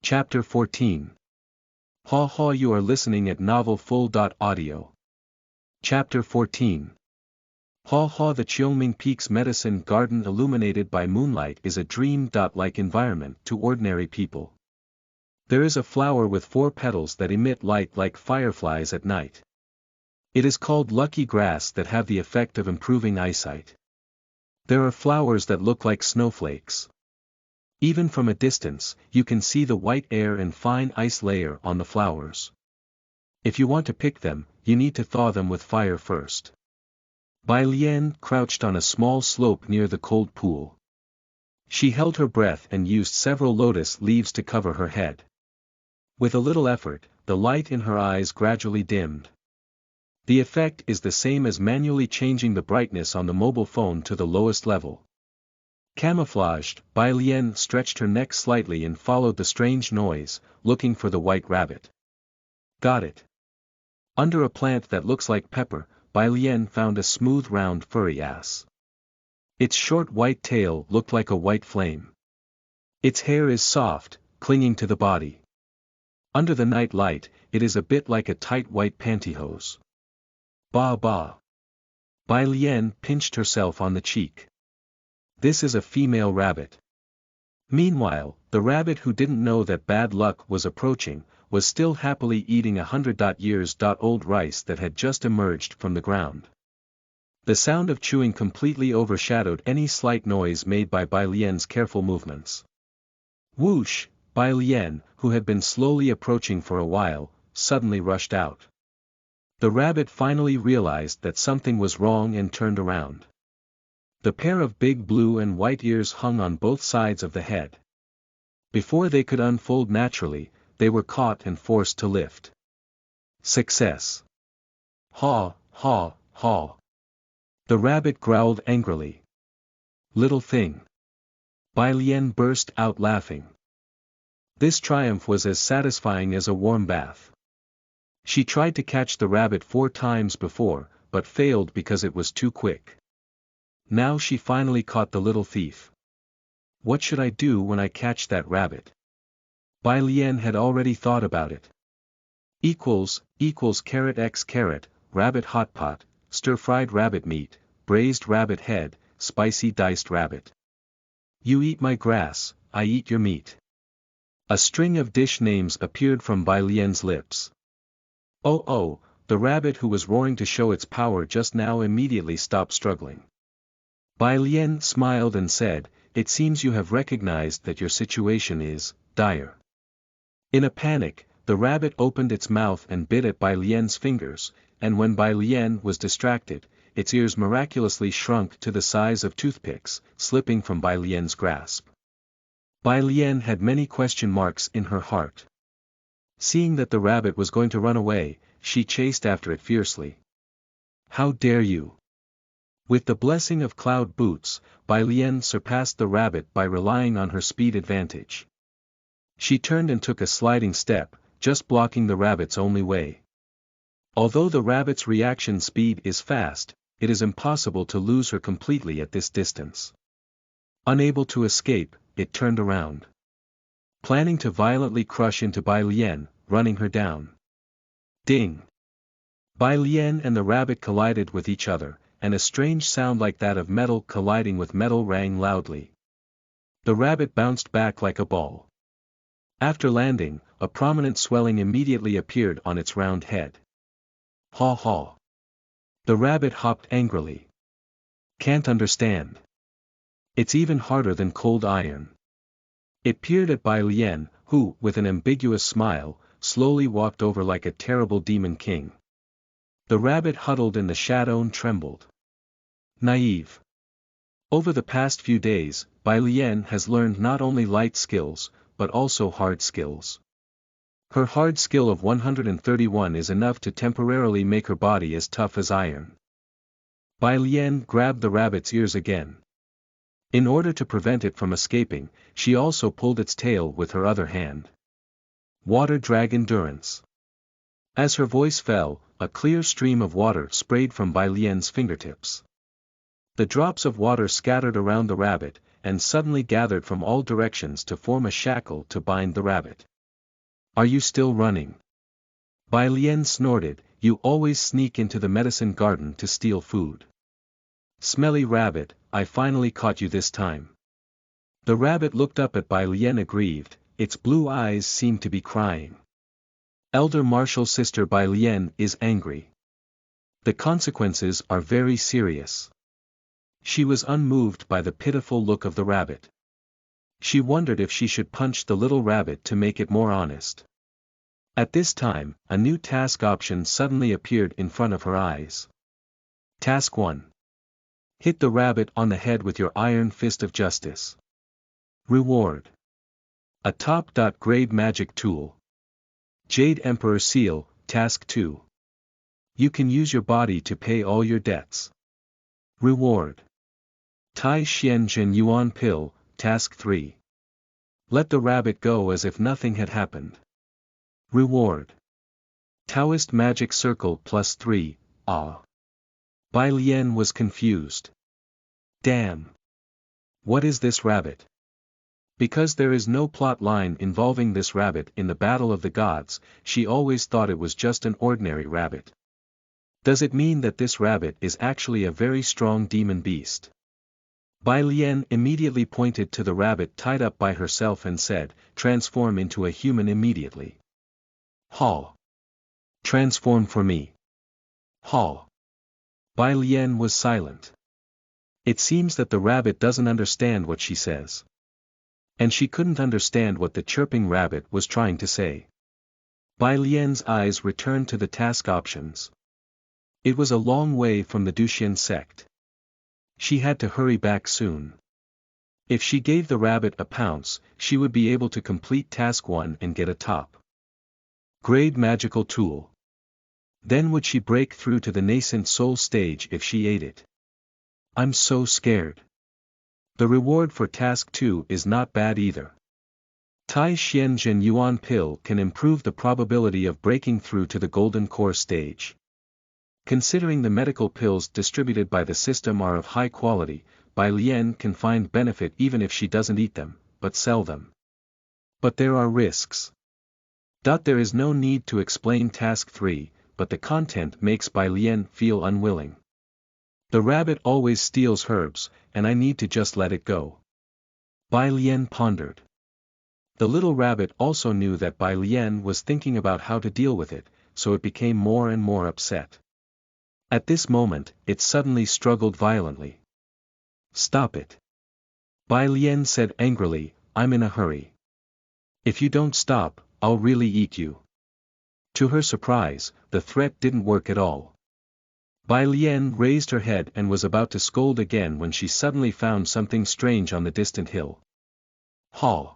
Chapter 14. Ha ha, you are listening at novelfull.audio. Chapter 14. Ha ha, the Qiongming Peaks Medicine Garden illuminated by moonlight is a dream-like environment to ordinary people. There is a flower with 4 petals that emit light like fireflies at night. It is called lucky grass that have the effect of improving eyesight. There are flowers that look like snowflakes. Even from a distance, you can see the white air and fine ice layer on the flowers. If you want to pick them, you need to thaw them with fire first. Bai Lian crouched on a small slope near the cold pool. She held her breath and used several lotus leaves to cover her head. With a little effort, the light in her eyes gradually dimmed. The effect is the same as manually changing the brightness on the mobile phone to the lowest level. Camouflaged, Bai Lian stretched her neck slightly and followed the strange noise, looking for the white rabbit. Got it. Under a plant that looks like pepper, Bai Lian found a smooth round furry ass. Its short white tail looked like a white flame. Its hair is soft, clinging to the body. Under the night light, it is a bit like a tight white pantyhose. Ba ba. Bai Lian pinched herself on the cheek. This is a female rabbit. Meanwhile, the rabbit who didn't know that bad luck was approaching, was still happily eating 100-years-old rice that had just emerged from the ground. The sound of chewing completely overshadowed any slight noise made by Bai Lian's careful movements. Whoosh! Bai Lian, who had been slowly approaching for a while, suddenly rushed out. The rabbit finally realized that something was wrong and turned around. The pair of big blue and white ears hung on both sides of the head. Before they could unfold naturally, they were caught and forced to lift. Success! Ha, ha, ha! The rabbit growled angrily. Little thing! Bai Lian burst out laughing. This triumph was as satisfying as a warm bath. She tried to catch the rabbit 4 times before, but failed because it was too quick. Now she finally caught the little thief. What should I do when I catch that rabbit? Bai Lian had already thought about it. Carrot x carrot, rabbit hot pot, stir-fried rabbit meat, braised rabbit head, spicy diced rabbit. You eat my grass, I eat your meat. A string of dish names appeared from Bai Lian's lips. Oh, the rabbit who was roaring to show its power just now immediately stopped struggling. Bai Lian smiled and said, "It seems you have recognized that your situation is dire." In a panic, the rabbit opened its mouth and bit at Bai Lian's fingers, and when Bai Lian was distracted, its ears miraculously shrunk to the size of toothpicks, slipping from Bai Lian's grasp. Bai Lian had many question marks in her heart. Seeing that the rabbit was going to run away, she chased after it fiercely. How dare you! With the blessing of cloud boots, Bai Lian surpassed the rabbit by relying on her speed advantage. She turned and took a sliding step, just blocking the rabbit's only way. Although the rabbit's reaction speed is fast, it is impossible to lose her completely at this distance. Unable to escape, it turned around. Planning to violently crush into Bai Lian, running her down. Ding! Bai Lian and the rabbit collided with each other, and a strange sound like that of metal colliding with metal rang loudly. The rabbit bounced back like a ball. After landing, a prominent swelling immediately appeared on its round head. Ha ha! The rabbit hopped angrily. Can't understand. It's even harder than cold iron. It peered at Bai Lian, who, with an ambiguous smile, slowly walked over like a terrible demon king. The rabbit huddled in the shadow and trembled. Naive. Over the past few days, Bai Lian has learned not only light skills, but also hard skills. Her hard skill of 131 is enough to temporarily make her body as tough as iron. Bai Lian grabbed the rabbit's ears again. In order to prevent it from escaping, she also pulled its tail with her other hand. Water drag endurance. As her voice fell, a clear stream of water sprayed from Bai Lian's fingertips. The drops of water scattered around the rabbit, and suddenly gathered from all directions to form a shackle to bind the rabbit. Are you still running? Bai Lian snorted, you always sneak into the medicine garden to steal food. Smelly rabbit, I finally caught you this time. The rabbit looked up at Bai Lian aggrieved, its blue eyes seemed to be crying. Elder Martial Sister Bai Lian is angry. The consequences are very serious. She was unmoved by the pitiful look of the rabbit. She wondered if she should punch the little rabbit to make it more honest. At this time, a new task option suddenly appeared in front of her eyes. Task 1. Hit the rabbit on the head with your iron fist of justice. Reward. A top-grade magic tool. Jade Emperor Seal, Task 2. You can use your body to pay all your debts. Reward. Tai Xian Jin Yuan Pill, Task 3. Let the rabbit go as if nothing had happened. Reward. Taoist Magic Circle +3, ah. Bai Lian was confused. Damn. What is this rabbit? Because there is no plot line involving this rabbit in the Battle of the Gods, she always thought it was just an ordinary rabbit. Does it mean that this rabbit is actually a very strong demon beast? Bai Lian immediately pointed to the rabbit tied up by herself and said, transform into a human immediately. Ha! Transform for me. Ha! Bai Lian was silent. It seems that the rabbit doesn't understand what she says. And she couldn't understand what the chirping rabbit was trying to say. Bai Lian's eyes returned to the task options. It was a long way from the Duxian sect. She had to hurry back soon. If she gave the rabbit a pounce, she would be able to complete task 1 and get a top-grade magical tool. Then would she break through to the nascent soul stage if she ate it? I'm so scared. The reward for task 2 is not bad either. Tai Xian Jin Yuan Pill can improve the probability of breaking through to the golden core stage. Considering the medical pills distributed by the system are of high quality, Bai Lian can find benefit even if she doesn't eat them, but sell them. But there are risks. There is no need to explain task 3, but the content makes Bai Lian feel unwilling. The rabbit always steals herbs, and I need to just let it go. Bai Lian pondered. The little rabbit also knew that Bai Lian was thinking about how to deal with it, so it became more and more upset. At this moment, it suddenly struggled violently. Stop it. Bai Lian said angrily, I'm in a hurry. If you don't stop, I'll really eat you. To her surprise, the threat didn't work at all. Bai Lian raised her head and was about to scold again when she suddenly found something strange on the distant hill. Ha!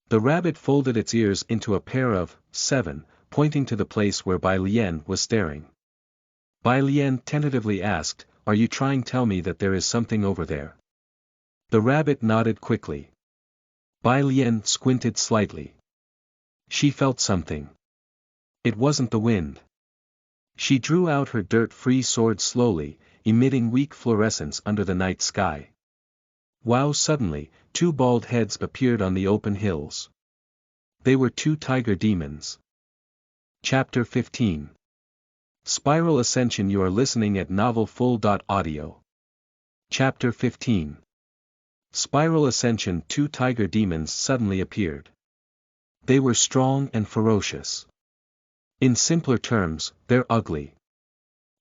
The rabbit folded its ears into a pair of 7, pointing to the place where Bai Lian was staring. Bai Lian tentatively asked, are you trying to tell me that there is something over there? The rabbit nodded quickly. Bai Lian squinted slightly. She felt something. It wasn't the wind. She drew out her dirt-free sword slowly, emitting weak fluorescence under the night sky. Wow! Suddenly, 2 bald heads appeared on the open hills. They were 2 tiger demons. Chapter 15. Spiral Ascension. You are listening at novelfull.audio. Chapter 15. Spiral Ascension. 2 tiger demons suddenly appeared. They were strong and ferocious. In simpler terms, they're ugly.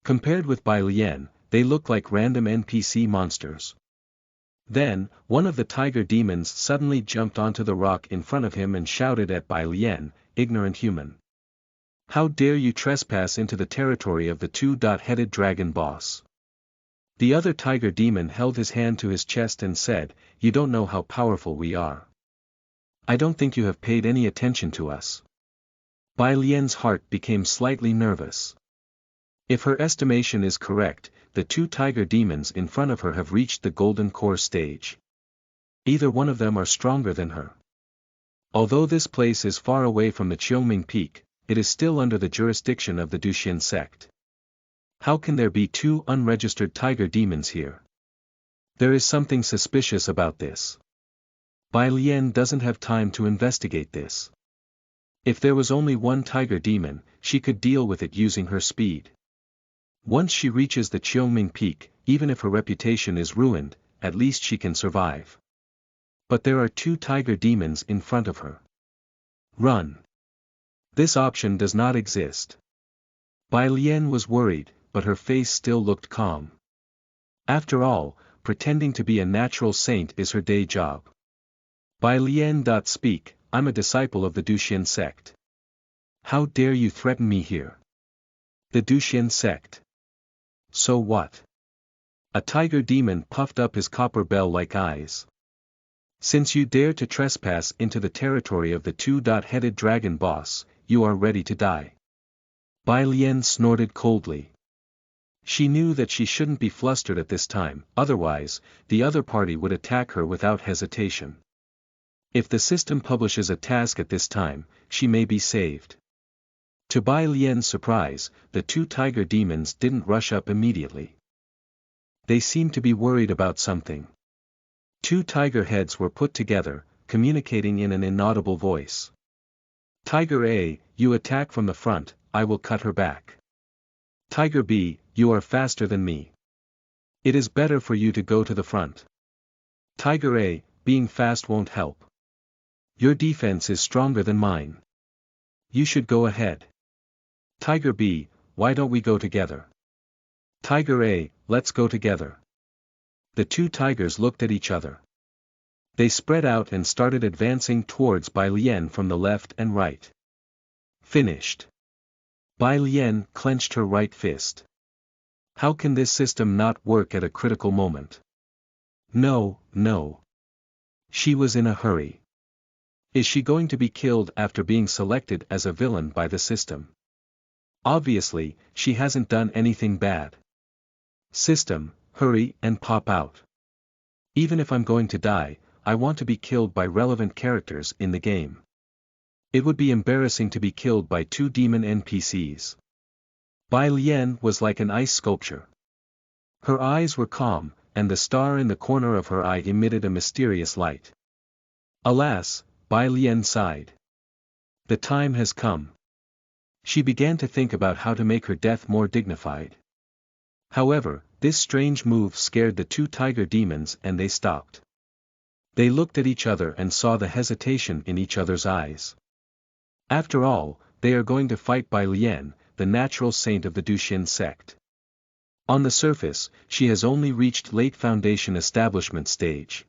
Compared with Bai Lian, they look like random NPC monsters. Then, one of the tiger demons suddenly jumped onto the rock in front of him and shouted at Bai Lian, ignorant human. How dare you trespass into the territory of the 2-headed dragon boss? The other tiger demon held his hand to his chest and said, you don't know how powerful we are. I don't think you have paid any attention to us. Bai Lian's heart became slightly nervous. If her estimation is correct, the 2 tiger demons in front of her have reached the golden core stage. Either one of them are stronger than her. Although this place is far away from the Qiongming Peak, it is still under the jurisdiction of the Duxian sect. How can there be 2 unregistered tiger demons here? There is something suspicious about this. Bai Lian doesn't have time to investigate this. If there was only one tiger demon, she could deal with it using her speed. Once she reaches the Qiongming Peak, even if her reputation is ruined, at least she can survive. But there are 2 tiger demons in front of her. Run. This option does not exist. Bai Lian was worried, but her face still looked calm. After all, pretending to be a natural saint is her day job. Bai Lian. Speak, I'm a disciple of the Duxian sect. How dare you threaten me here? The Duxian sect. So what? A tiger demon puffed up his copper bell-like eyes. Since you dare to trespass into the territory of the 2-headed dragon boss, you are ready to die. Bai Lian snorted coldly. She knew that she shouldn't be flustered at this time, otherwise, the other party would attack her without hesitation. If the system publishes a task at this time, she may be saved. To Bai Lian's surprise, the 2 tiger demons didn't rush up immediately. They seemed to be worried about something. 2 tiger heads were put together, communicating in an inaudible voice. Tiger A, you attack from the front, I will cut her back. Tiger B, you are faster than me. It is better for you to go to the front. Tiger A, being fast won't help. Your defense is stronger than mine. You should go ahead. Tiger B, why don't we go together? Tiger A, let's go together. The 2 tigers looked at each other. They spread out and started advancing towards Bai Lian from the left and right. Finished. Bai Lian clenched her right fist. How can this system not work at a critical moment? No, no. She was in a hurry. Is she going to be killed after being selected as a villain by the system? Obviously, she hasn't done anything bad. System, hurry and pop out. Even if I'm going to die, I want to be killed by relevant characters in the game. It would be embarrassing to be killed by 2 demon NPCs. Bai Lian was like an ice sculpture. Her eyes were calm, and the star in the corner of her eye emitted a mysterious light. Alas, Bai Lian sighed. The time has come. She began to think about how to make her death more dignified. However, this strange move scared the 2 tiger demons and they stopped. They looked at each other and saw the hesitation in each other's eyes. After all, they are going to fight Bai Lian, the natural saint of the Duxian sect. On the surface, she has only reached late foundation establishment stage.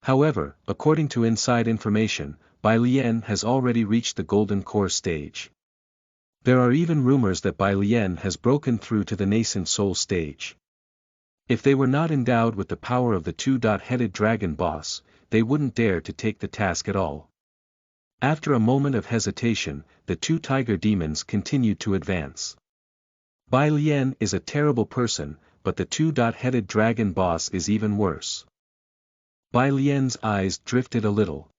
However, according to inside information, Bai Lian has already reached the golden core stage. There are even rumors that Bai Lian has broken through to the nascent soul stage. If they were not endowed with the power of the 2-headed dragon boss, they wouldn't dare to take the task at all. After a moment of hesitation, the 2 tiger demons continued to advance. Bai Lian is a terrible person, but the 2-headed dragon boss is even worse. Bai Lian's eyes drifted a little.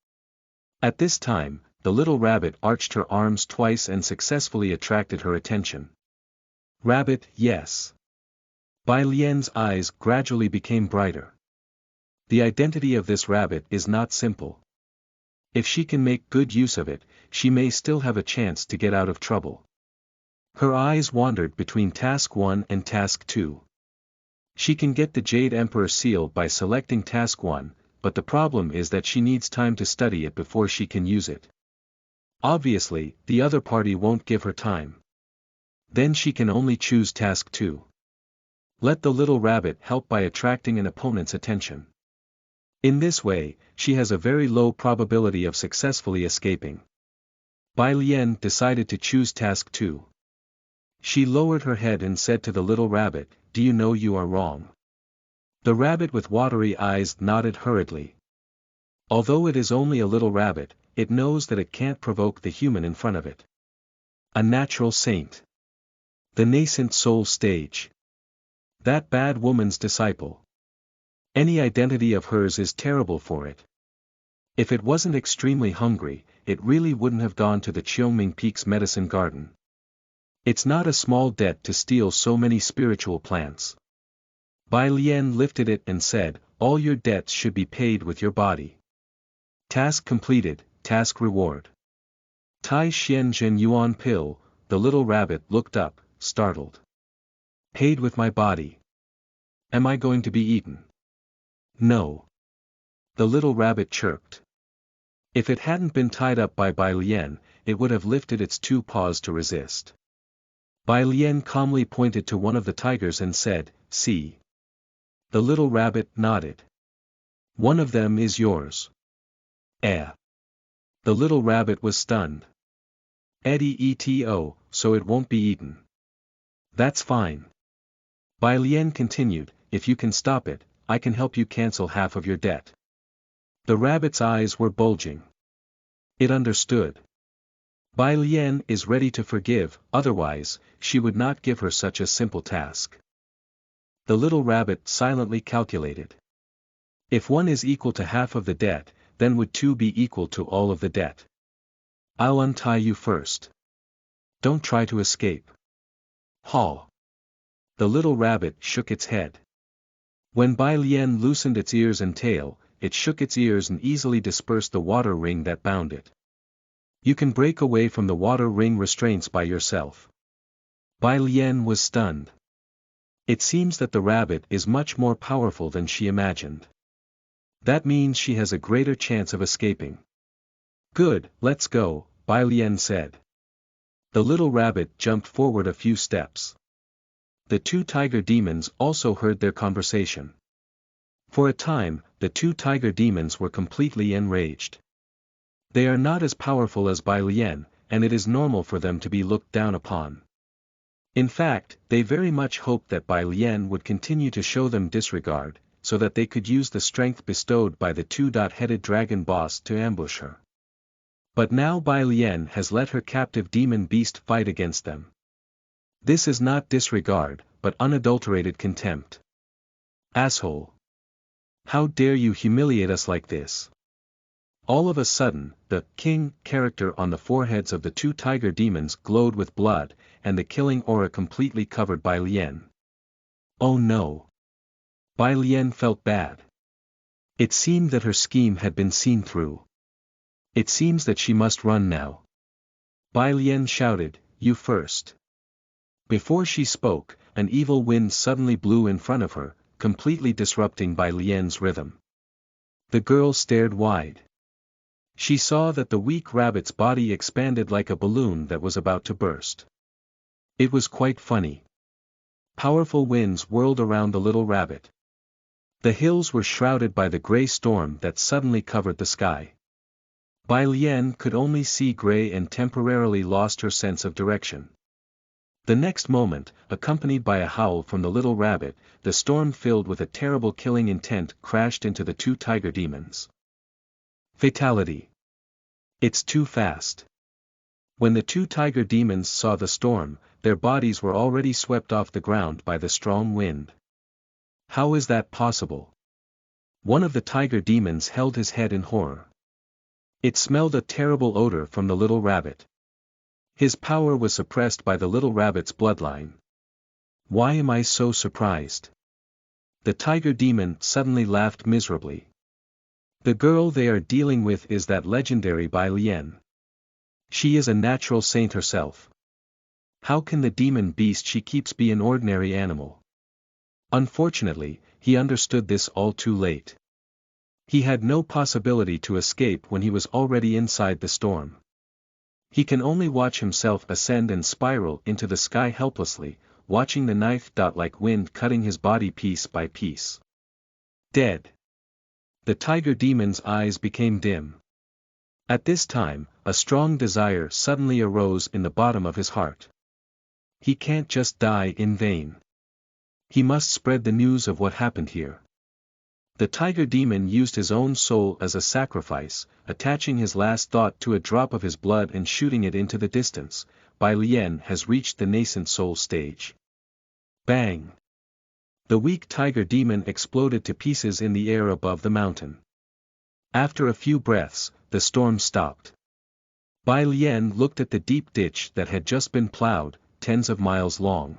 At this time, the little rabbit arched her arms twice and successfully attracted her attention. Rabbit, yes. Bai Lian's eyes gradually became brighter. The identity of this rabbit is not simple. If she can make good use of it, she may still have a chance to get out of trouble. Her eyes wandered between Task 1 and Task 2. She can get the Jade Emperor seal by selecting Task 1, but the problem is that she needs time to study it before she can use it. Obviously, the other party won't give her time. Then she can only choose Task 2. Let the little rabbit help by attracting an opponent's attention. In this way, she has a very low probability of successfully escaping. Bai Lian decided to choose Task 2. She lowered her head and said to the little rabbit, "Do you know you are wrong?" The rabbit with watery eyes nodded hurriedly. Although it is only a little rabbit, it knows that it can't provoke the human in front of it. A natural saint. The nascent soul stage. That bad woman's disciple. Any identity of hers is terrible for it. If it wasn't extremely hungry, it really wouldn't have gone to the Qiongming Peak's medicine garden. It's not a small debt to steal so many spiritual plants. Bai Lian lifted it and said, "All your debts should be paid with your body." Task completed, task reward. Tai Xian Zhen Yuan pill, the little rabbit looked up, startled. Paid with my body. Am I going to be eaten? No. The little rabbit chirped. If it hadn't been tied up by Bai Lian, it would have lifted its 2 paws to resist. Bai Lian calmly pointed to one of the tigers and said, "See." The little rabbit nodded. "One of them is yours." Eh. The little rabbit was stunned. "Edo, so it won't be eaten." "That's fine." Bai Lian continued, "If you can stop it, I can help you cancel half of your debt." The rabbit's eyes were bulging. It understood. Bai Lian is ready to forgive, otherwise, she would not give her such a simple task. The little rabbit silently calculated. If 1 is equal to half of the debt, then would 2 be equal to all of the debt? I'll untie you first. Don't try to escape. Haw. The little rabbit shook its head. When Bai Lian loosened its ears and tail, it shook its ears and easily dispersed the water ring that bound it. You can break away from the water ring restraints by yourself. Bai Lian was stunned. It seems that the rabbit is much more powerful than she imagined. That means she has a greater chance of escaping. Good, let's go, Bai Lian said. The little rabbit jumped forward a few steps. The 2 tiger demons also heard their conversation. For a time, the 2 tiger demons were completely enraged. They are not as powerful as Bai Lian, and it is normal for them to be looked down upon. In fact, they very much hoped that Bai Lian would continue to show them disregard, so that they could use the strength bestowed by the 2-headed dragon boss to ambush her. But now Bai Lian has let her captive demon beast fight against them. This is not disregard, but unadulterated contempt. Asshole! How dare you humiliate us like this? All of a sudden, the king character on the foreheads of the 2 tiger demons glowed with blood, and the killing aura completely covered Bai Lian. Oh no! Bai Lian felt bad. It seemed that her scheme had been seen through. It seems that she must run now. Bai Lian shouted, "You first." Before she spoke, an evil wind suddenly blew in front of her, completely disrupting Bai Lian's rhythm. The girl stared wide. She saw that the weak rabbit's body expanded like a balloon that was about to burst. It was quite funny. Powerful winds whirled around the little rabbit. The hills were shrouded by the gray storm that suddenly covered the sky. Bai Lian could only see gray and temporarily lost her sense of direction. The next moment, accompanied by a howl from the little rabbit, the storm filled with a terrible killing intent crashed into the 2 tiger demons. Fatality. It's too fast. When the 2 tiger demons saw the storm, their bodies were already swept off the ground by the strong wind. How is that possible? One of the tiger demons held his head in horror. It smelled a terrible odor from the little rabbit. His power was suppressed by the little rabbit's bloodline. Why am I so surprised? The tiger demon suddenly laughed miserably. The girl they are dealing with is that legendary Bai Lian. She is a natural saint herself. How can the demon beast she keeps be an ordinary animal? Unfortunately, he understood this all too late. He had no possibility to escape when he was already inside the storm. He can only watch himself ascend and spiral into the sky helplessly, watching the knife-like wind cutting his body piece by piece. Dead. The tiger demon's eyes became dim. At this time, a strong desire suddenly arose in the bottom of his heart. He can't just die in vain. He must spread the news of what happened here. The tiger demon used his own soul as a sacrifice, attaching his last thought to a drop of his blood and shooting it into the distance. Bai Lian has reached the nascent soul stage. Bang! The weak tiger demon exploded to pieces in the air above the mountain. After a few breaths, the storm stopped. Bai Lian looked at the deep ditch that had just been plowed, tens of miles long.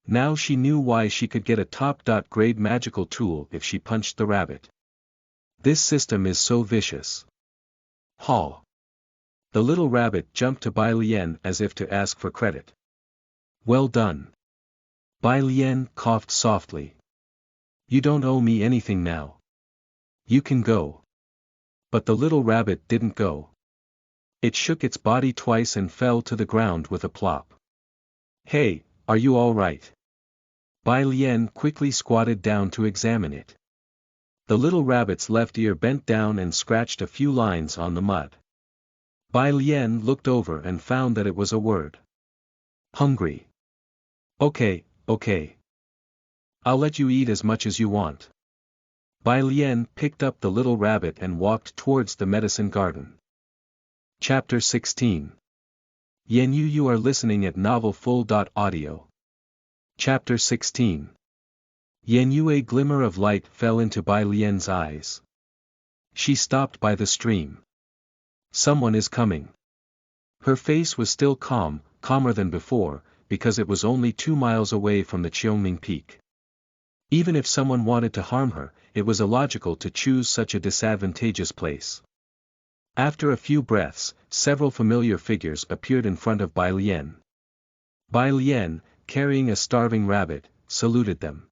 Now she knew why she could get a top-grade magical tool if she punched the rabbit. This system is so vicious. Haw! The little rabbit jumped to Bai Lian as if to ask for credit. Well done. Bai Lian coughed softly. You don't owe me anything now. You can go. But the little rabbit didn't go. It shook its body twice and fell to the ground with a plop. Hey, are you all right? Bai Lian quickly squatted down to examine it. The little rabbit's left ear bent down and scratched a few lines on the mud. Bai Lian looked over and found that it was a word. Hungry. Okay. I'll let you eat as much as you want. Bai Lian picked up the little rabbit and walked towards the medicine garden. Chapter 16. Yan Yu, you are listening at novelfull.audio. Chapter 16. Yan Yu, a glimmer of light fell into Bai Lian's eyes. She stopped by the stream. Someone is coming. Her face was still calmer than before, because it was only 2 miles away from the Qiongming Peak. Even if someone wanted to harm her, it was illogical to choose such a disadvantageous place. After a few breaths, several familiar figures appeared in front of Bai Lian. Bai Lian, carrying a starving rabbit, saluted them.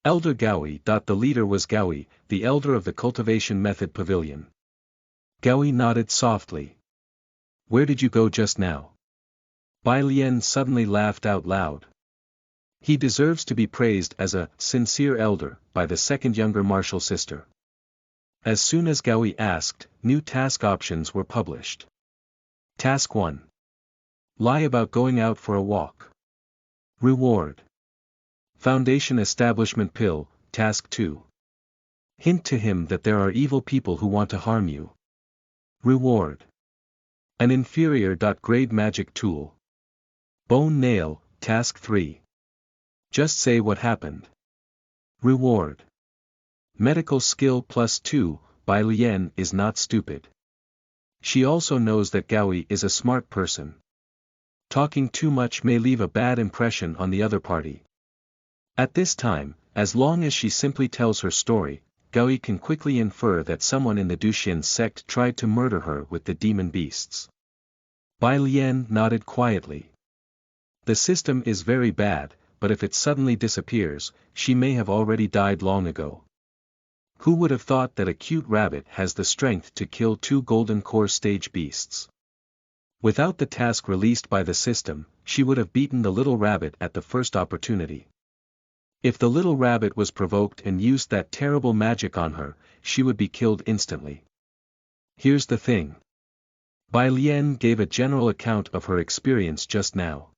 Elder Gaoi. The leader was Gaoi, the elder of the cultivation method pavilion. Gaoi nodded softly. Where did you go just now? Bai Lian suddenly laughed out loud. He deserves to be praised as a sincere elder by the second younger martial sister. As soon as Gaoi asked, new task options were published. Task 1. Lie about going out for a walk. Reward. Foundation establishment pill. Task 2. Hint to him that there are evil people who want to harm you. Reward. An inferior grade magic tool. Bone nail. Task 3. Just say what happened. Reward. Medical skill +2, Bai Lian is not stupid. She also knows that Gaoi is a smart person. Talking too much may leave a bad impression on the other party. At this time, as long as she simply tells her story, Gaoi can quickly infer that someone in the Duxian sect tried to murder her with the demon beasts. Bai Lian nodded quietly. The system is very bad, but if it suddenly disappears, she may have already died long ago. Who would have thought that a cute rabbit has the strength to kill 2 golden core stage beasts? Without the task released by the system, she would have beaten the little rabbit at the first opportunity. If the little rabbit was provoked and used that terrible magic on her, she would be killed instantly. Here's the thing. Bai Lian gave a general account of her experience just now.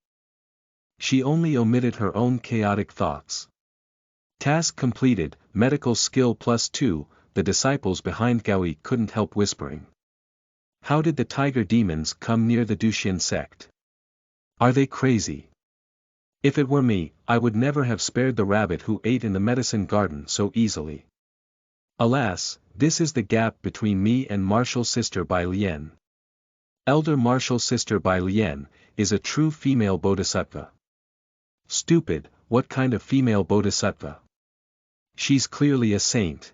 She only omitted her own chaotic thoughts. Task completed, medical skill +2, the disciples behind Gaoi couldn't help whispering. How did the tiger demons come near the Duxian sect? Are they crazy? If it were me, I would never have spared the rabbit who ate in the medicine garden so easily. Alas, this is the gap between me and martial sister Bai Lian. Elder martial sister Bai Lian is a true female bodhisattva. Stupid, what kind of female bodhisattva? She's clearly a saint.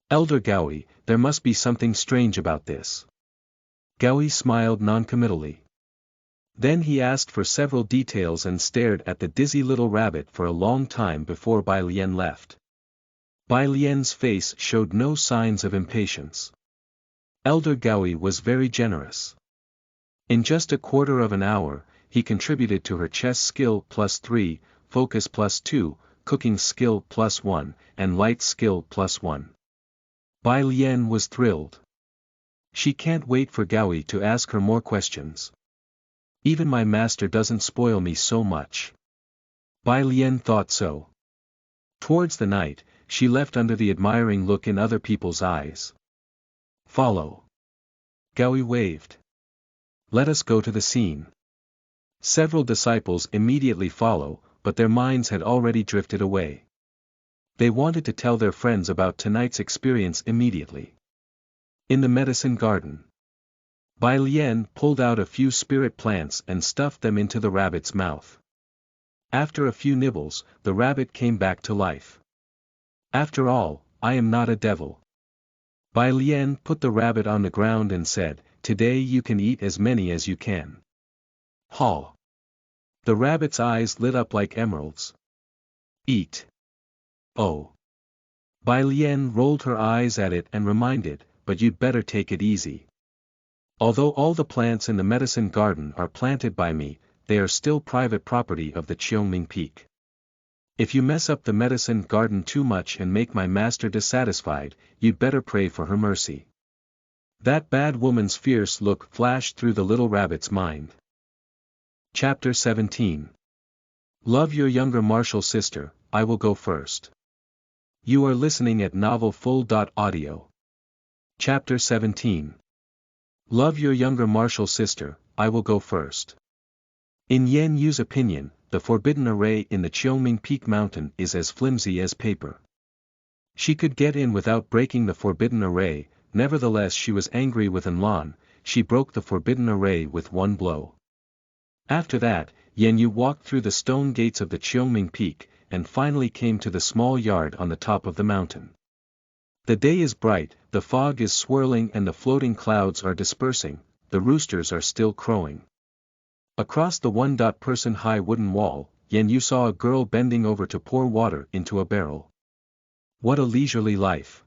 Elder Gaoi, there must be something strange about this. Gaoi smiled noncommittally. Then he asked for several details and stared at the dizzy little rabbit for a long time before Bai Lian left. Bai Lian's face showed no signs of impatience. Elder Gaoi was very generous. In just a quarter of an hour, he contributed to her chess skill +3, focus +2, cooking skill +1, and light skill +1. Bai Lian was thrilled. She can't wait for Gaoi to ask her more questions. Even my master doesn't spoil me so much. Bai Lian thought so. Towards the night, she left under the admiring look in other people's eyes. Follow. Gaoi waved. Let us go to the scene. Several disciples immediately follow, but their minds had already drifted away. They wanted to tell their friends about tonight's experience immediately. In the medicine garden, Bai Lian pulled out a few spirit plants and stuffed them into the rabbit's mouth. After a few nibbles, the rabbit came back to life. After all, I am not a devil. Bai Lian put the rabbit on the ground and said, today you can eat as many as you can. Haw. The rabbit's eyes lit up like emeralds. Eat. Oh. Bai Lian rolled her eyes at it and reminded, but you'd better take it easy. Although all the plants in the medicine garden are planted by me, they are still private property of the Qiongming Peak. If you mess up the medicine garden too much and make my master dissatisfied, you'd better pray for her mercy. That bad woman's fierce look flashed through the little rabbit's mind. Chapter 17. Love your younger martial sister, I will go first. You are listening at novelfull.audio. Chapter 17. Love your younger martial sister, I will go first. In Yan Yu's opinion, the forbidden array in the Qiongming Peak Mountain is as flimsy as paper. She could get in without breaking the forbidden array, nevertheless she was angry with Enlan. She broke the forbidden array with one blow. After that, Yan Yu walked through the stone gates of the Qiongming Peak, and finally came to the small yard on the top of the mountain. The day is bright, the fog is swirling and the floating clouds are dispersing, the roosters are still crowing. Across the one-person-high wooden wall, Yan Yu saw a girl bending over to pour water into a barrel. What a leisurely life!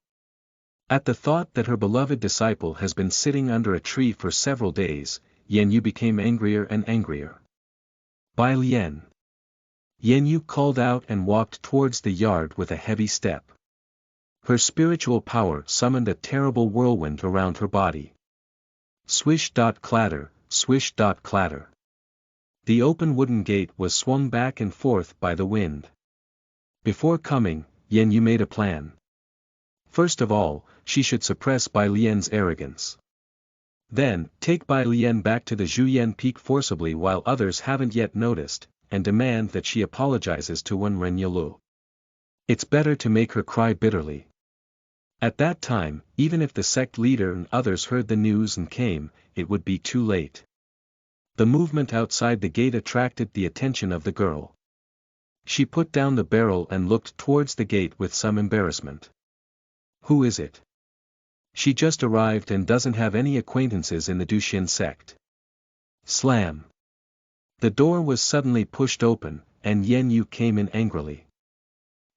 At the thought that her beloved disciple has been sitting under a tree for several days, Yan Yu became angrier and angrier. Bai Lian. Yan Yu called out and walked towards the yard with a heavy step. Her spiritual power summoned a terrible whirlwind around her body. Swish-clatter, swish-clatter. The open wooden gate was swung back and forth by the wind. Before coming, Yan Yu made a plan. First of all, she should suppress Bai Lian's arrogance. Then, take Bai Lian back to the Zhuyan Peak forcibly while others haven't yet noticed, and demand that she apologizes to Wen Renyalu. It's better to make her cry bitterly. At that time, even if the sect leader and others heard the news and came, it would be too late. The movement outside the gate attracted the attention of the girl. She put down the barrel and looked towards the gate with some embarrassment. Who is it? She just arrived and doesn't have any acquaintances in the Duxian sect. Slam. The door was suddenly pushed open, and Yan Yu came in angrily.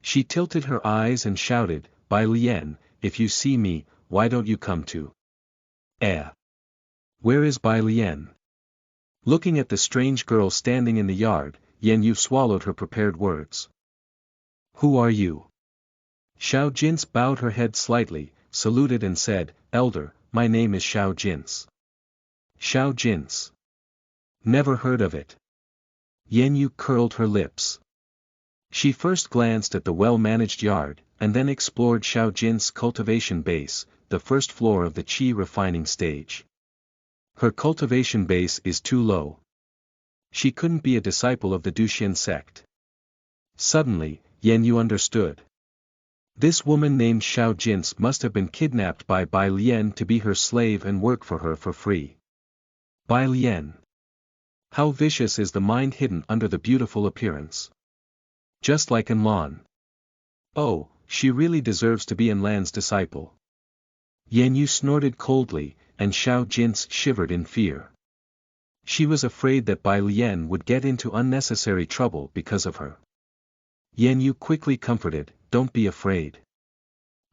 She tilted her eyes and shouted, Bai Lian, if you see me, why don't you come to? Where is Bai Lian? Looking at the strange girl standing in the yard, Yan Yu swallowed her prepared words. Who are you? Xiao Jin's bowed her head slightly, saluted and said, Elder, my name is Xiao Jin's. Xiao Jin's. Never heard of it. Yan Yu curled her lips. She first glanced at the well-managed yard, and then explored Xiao Jin's cultivation base, the first floor of the qi refining stage. Her cultivation base is too low. She couldn't be a disciple of the Duxian sect. Suddenly, Yan Yu understood. This woman named Xiao Jin must have been kidnapped by Bai Lian to be her slave and work for her for free. Bai Lian. How vicious is the mind hidden under the beautiful appearance. Just like Enlan. Oh, she really deserves to be Enlan's disciple. Yan Yu snorted coldly, and Xiao Jin shivered in fear. She was afraid that Bai Lian would get into unnecessary trouble because of her. Yan Yu quickly comforted, don't be afraid.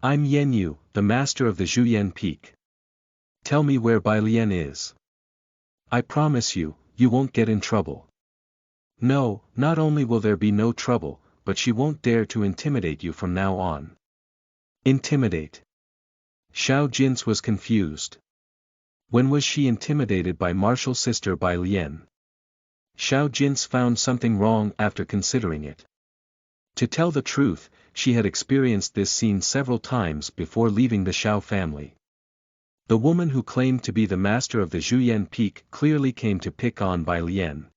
I'm Yan Yu, the master of the Zhuyan Peak. Tell me where Bai Lian is. I promise you, you won't get in trouble. No, not only will there be no trouble, but she won't dare to intimidate you from now on. Intimidate. Xiao Jin was confused. When was she intimidated by martial sister Bai Lian? Xiao Jin found something wrong after considering it. To tell the truth, she had experienced this scene several times before leaving the Xiao family. The woman who claimed to be the master of the Zhuyan Peak clearly came to pick on Bai Lian.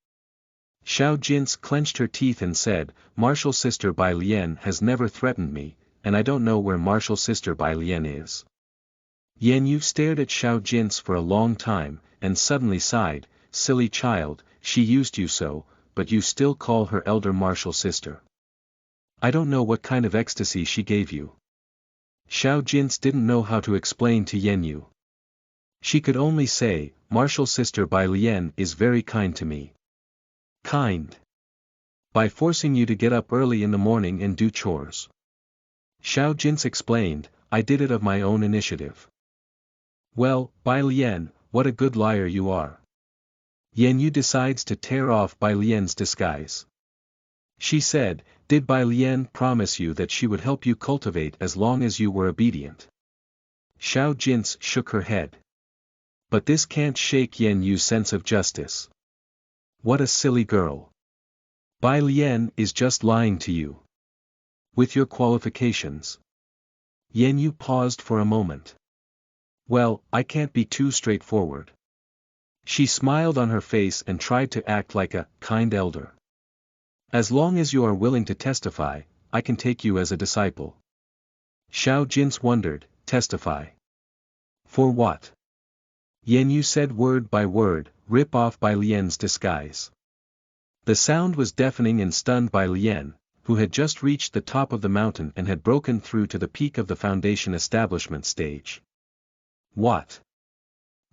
Xiao Jin clenched her teeth and said, Martial sister Bai Lian has never threatened me, and I don't know where martial sister Bai Lian is. Yan Yu stared at Xiao Jin for a long time, and suddenly sighed, silly child, she used you so, but you still call her elder martial sister. I don't know what kind of ecstasy she gave you. Xiao Jin didn't know how to explain to Yan Yu. She could only say, "Martial sister Bai Lian is very kind to me." Kind. By forcing you to get up early in the morning and do chores. Xiao Jin's explained, "I did it of my own initiative." Well, Bai Lian, what a good liar you are. Yan Yu decides to tear off Bai Lian's disguise. She said, "Did Bai Lian promise you that she would help you cultivate as long as you were obedient?" Xiao Jin shook her head. But this can't shake Yan Yu's sense of justice. What a silly girl. Bai Lian is just lying to you. With your qualifications. Yan Yu paused for a moment. Well, I can't be too straightforward. She smiled on her face and tried to act like a kind elder. As long as you are willing to testify, I can take you as a disciple. Xiao Jin wondered, testify. For what? Yan Yu said word by word, rip off Bai Lian's disguise. The sound was deafening and stunned Bai Lian, who had just reached the top of the mountain and had broken through to the peak of the foundation establishment stage. What?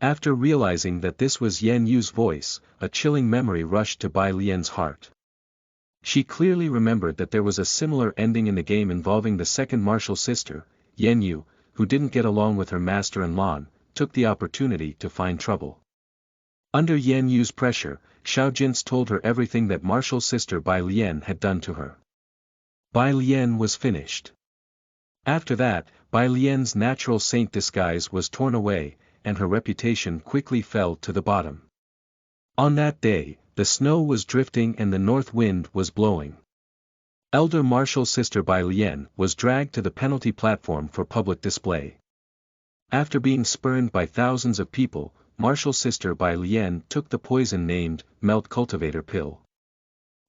After realizing that this was Yan Yu's voice, a chilling memory rushed to Bai Lian's heart. She clearly remembered that there was a similar ending in the game involving the second martial sister, Yan Yu, who didn't get along with her master and Lan, took the opportunity to find trouble. Under Yan Yu's pressure, Xiao Jin told her everything that martial sister Bai Lian had done to her. Bai Lian was finished. After that, Bai Lian's natural saint disguise was torn away, and her reputation quickly fell to the bottom. On that day, the snow was drifting and the north wind was blowing. Elder martial sister Bai Lian was dragged to the penalty platform for public display. After being spurned by thousands of people, martial sister Bai Lian took the poison named Melt Cultivator Pill.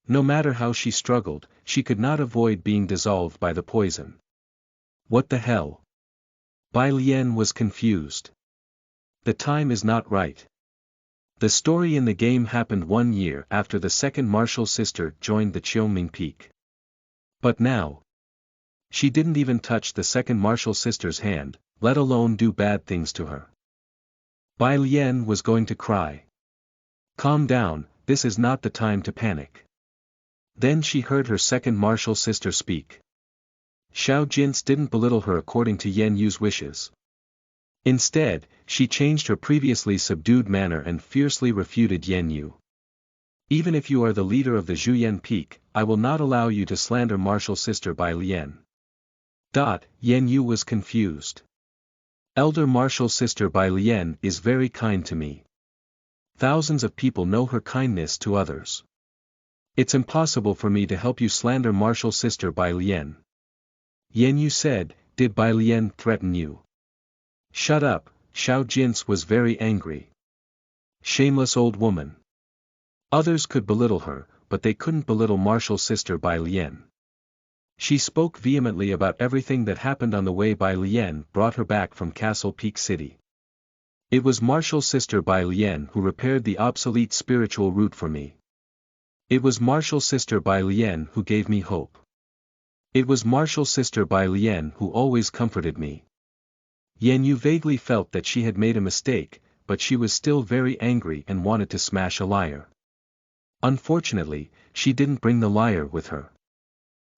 No matter how she struggled, she could not avoid being dissolved by the poison. What the hell? Bai Lian was confused. The time is not right. The story in the game happened 1 year after the second martial sister joined the Qiuming Peak. But now, she didn't even touch the second martial sister's hand, let alone do bad things to her. Bai Lian was going to cry. Calm down, this is not the time to panic. Then she heard her second martial sister speak. Xiao Jin didn't belittle her according to Yan Yu's wishes. Instead, she changed her previously subdued manner and fiercely refuted Yan Yu. Even if you are the leader of the Zhuyan Peak, I will not allow you to slander martial sister Bai Lian. Yan Yu was confused. Elder martial sister Bai Lian is very kind to me. Thousands of people know her kindness to others. It's impossible for me to help you slander martial sister Bai Lian. Yan Yu said, did Bai Lian threaten you? Shut up, Xiao Jin was very angry. Shameless old woman. Others could belittle her, but they couldn't belittle martial sister Bai Lian. She spoke vehemently about everything that happened on the way Bai Lian brought her back from Castle Peak City. It was martial sister Bai Lian who repaired the obsolete spiritual root for me. It was martial sister Bai Lian who gave me hope. It was martial sister Bai Lian who always comforted me. Yan Yu vaguely felt that she had made a mistake, but she was still very angry and wanted to smash a liar. Unfortunately, she didn't bring the liar with her.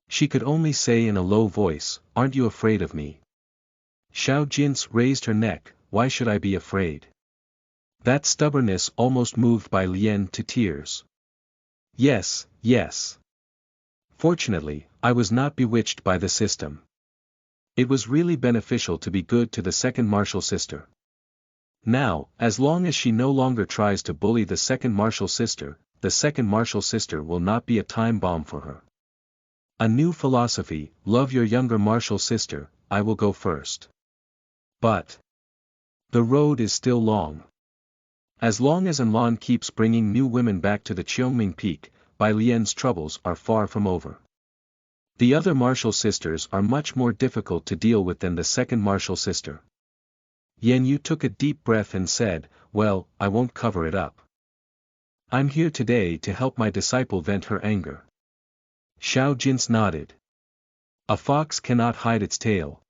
She could only say in a low voice, aren't you afraid of me? Xiao Jin raised her neck, why should I be afraid? That stubbornness almost moved Bai Lian to tears. Yes, yes. Fortunately, I was not bewitched by the system. It was really beneficial to be good to the second martial sister. Now, as long as she no longer tries to bully the second martial sister will not be a time bomb for her. A new philosophy, love your younger martial sister, I will go first. But the road is still long. As long as Lan keeps bringing new women back to the Qiuming Peak, Bai Lian's troubles are far from over. The other martial sisters are much more difficult to deal with than the second martial sister. Yan Yu took a deep breath and said, well, I won't cover it up. I'm here today to help my disciple vent her anger. Xiao Jin nodded. A fox cannot hide its tail.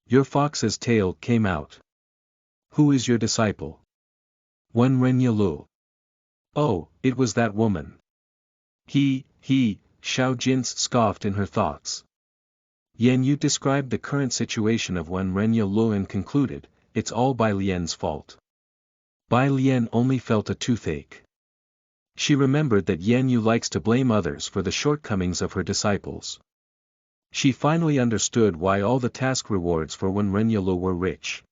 Your fox's tail came out. Who is your disciple? Wen Renyalu. Oh, it was that woman. He, Xiao Jin's scoffed in her thoughts. Yan Yu described the current situation of Wen Renyalu and concluded, it's all Bai Lian's fault. Bai Lian only felt a toothache. She remembered that Yan Yu likes to blame others for the shortcomings of her disciples. She finally understood why all the task rewards for Wen Renyalu were rich.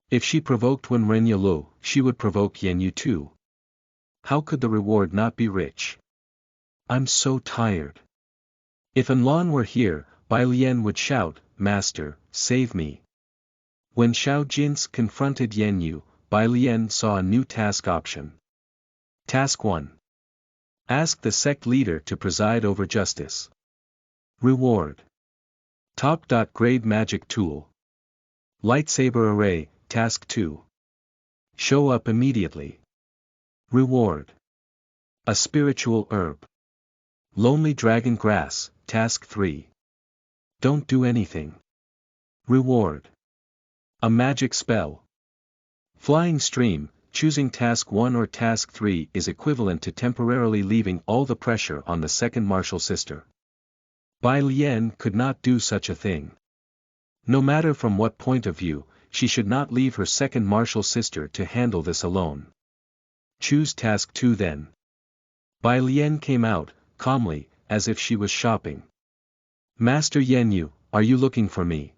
If she provoked Wen Renyalu, she would provoke Yan Yu too. How could the reward not be rich? I'm so tired. If Enlon were here, Bai Lian would shout, Master, save me. When Xiao Jins confronted Yan Yu, Bai Lian saw a new task option. Task 1. Ask the sect leader to preside over justice. Reward. Top-grade magic tool. Lightsaber array, task 2. Show up immediately. Reward. A spiritual herb. Lonely dragon grass, task 3. Don't do anything. Reward. A magic spell. Flying stream. Choosing task 1 or task 3 is equivalent to temporarily leaving all the pressure on the second martial sister. Bai Lian could not do such a thing. No matter from what point of view, she should not leave her second martial sister to handle this alone. Choose task 2 then. Bai Lian came out, calmly, as if she was shopping. Master Yan Yu, are you looking for me?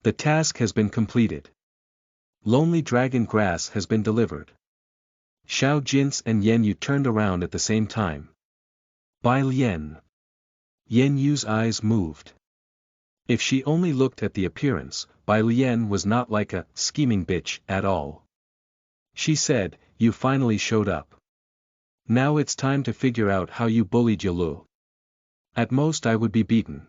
The task has been completed. Lonely dragon grass has been delivered. Xiao Jins and Yan Yu turned around at the same time. Bai Lian. Yan Yu's eyes moved. If she only looked at the appearance, Bai Lian was not like a scheming bitch at all. She said, you finally showed up. Now it's time to figure out how you bullied Yalu. At most I would be beaten.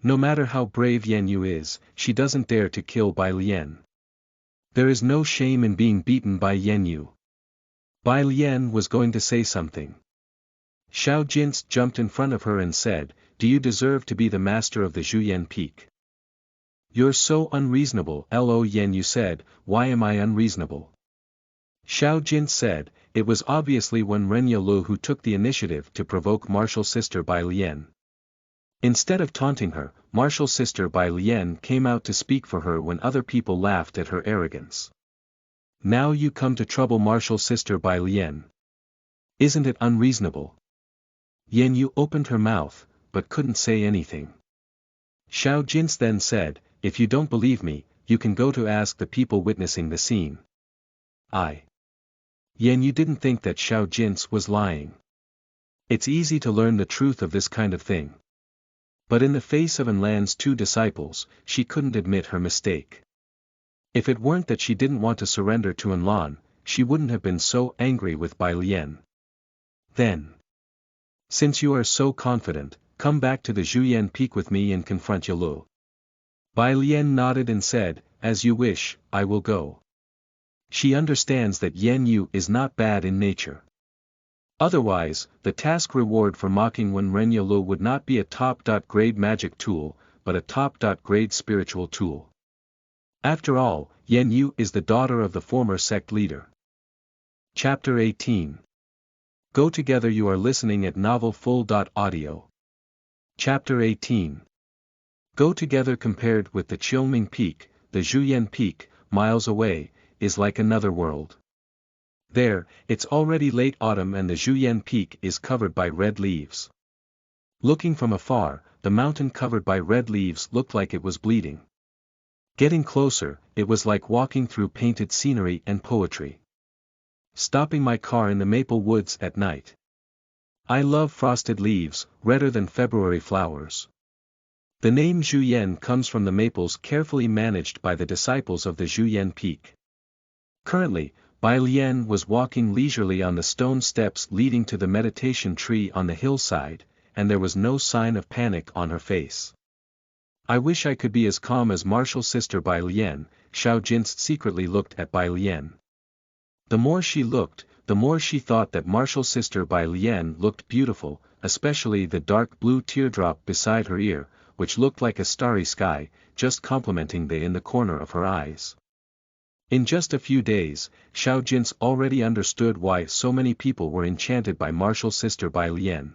No matter how brave Yan Yu is, she doesn't dare to kill Bai Lian. There is no shame in being beaten by Yan Yu. Bai Lian was going to say something. Xiao Jins jumped in front of her and said, do you deserve to be the master of the Zhuyan Peak? You're so unreasonable, Lo Yan Yu said, why am I unreasonable? Xiao Jin said, it was obviously Wen Renyalu who took the initiative to provoke martial sister Bai Lian. Instead of taunting her, martial sister Bai Lian came out to speak for her when other people laughed at her arrogance. Now you come to trouble martial sister Bai Lian. Isn't it unreasonable? Yan Yu opened her mouth, but couldn't say anything. Xiao Jins then said, if you don't believe me, you can go to ask the people witnessing the scene. Yan Yu didn't think that Xiao Jins was lying. It's easy to learn the truth of this kind of thing. But in the face of Enlan's 2 disciples, she couldn't admit her mistake. If it weren't that she didn't want to surrender to Enlan, she wouldn't have been so angry with Bai Lian. Then. Since you are so confident, come back to the Zhuyan Peak with me and confront Yalu. Bai Lian nodded and said, as you wish, I will go. She understands that Yan Yu is not bad in nature. Otherwise, the task reward for mocking Wen Renyalu would not be a top-grade magic tool, but a top-grade spiritual tool. After all, Yan Yu is the daughter of the former sect leader. Chapter 18. Go together. You are listening at novelfull.audio. Chapter 18. Go together. Compared with the Qiuming Peak, the Zhuyan Peak, miles away, is like another world. There, it's already late autumn and the Zhuyan Peak is covered by red leaves. Looking from afar, the mountain covered by red leaves looked like it was bleeding. Getting closer, it was like walking through painted scenery and poetry. Stopping my car in the maple woods at night. I love frosted leaves, redder than February flowers. The name Zhuyan comes from the maples carefully managed by the disciples of the Zhuyan Peak. Currently, Bai Lian was walking leisurely on the stone steps leading to the meditation tree on the hillside, and there was no sign of panic on her face. I wish I could be as calm as martial sister Bai Lian. Xiao Jins secretly looked at Bai Lian. The more she looked, the more she thought that martial sister Bai Lian looked beautiful, especially the dark blue teardrop beside her ear, which looked like a starry sky, just complementing the in the corner of her eyes. In just a few days, Xiao Jin's already understood why so many people were enchanted by martial sister Bai Lian.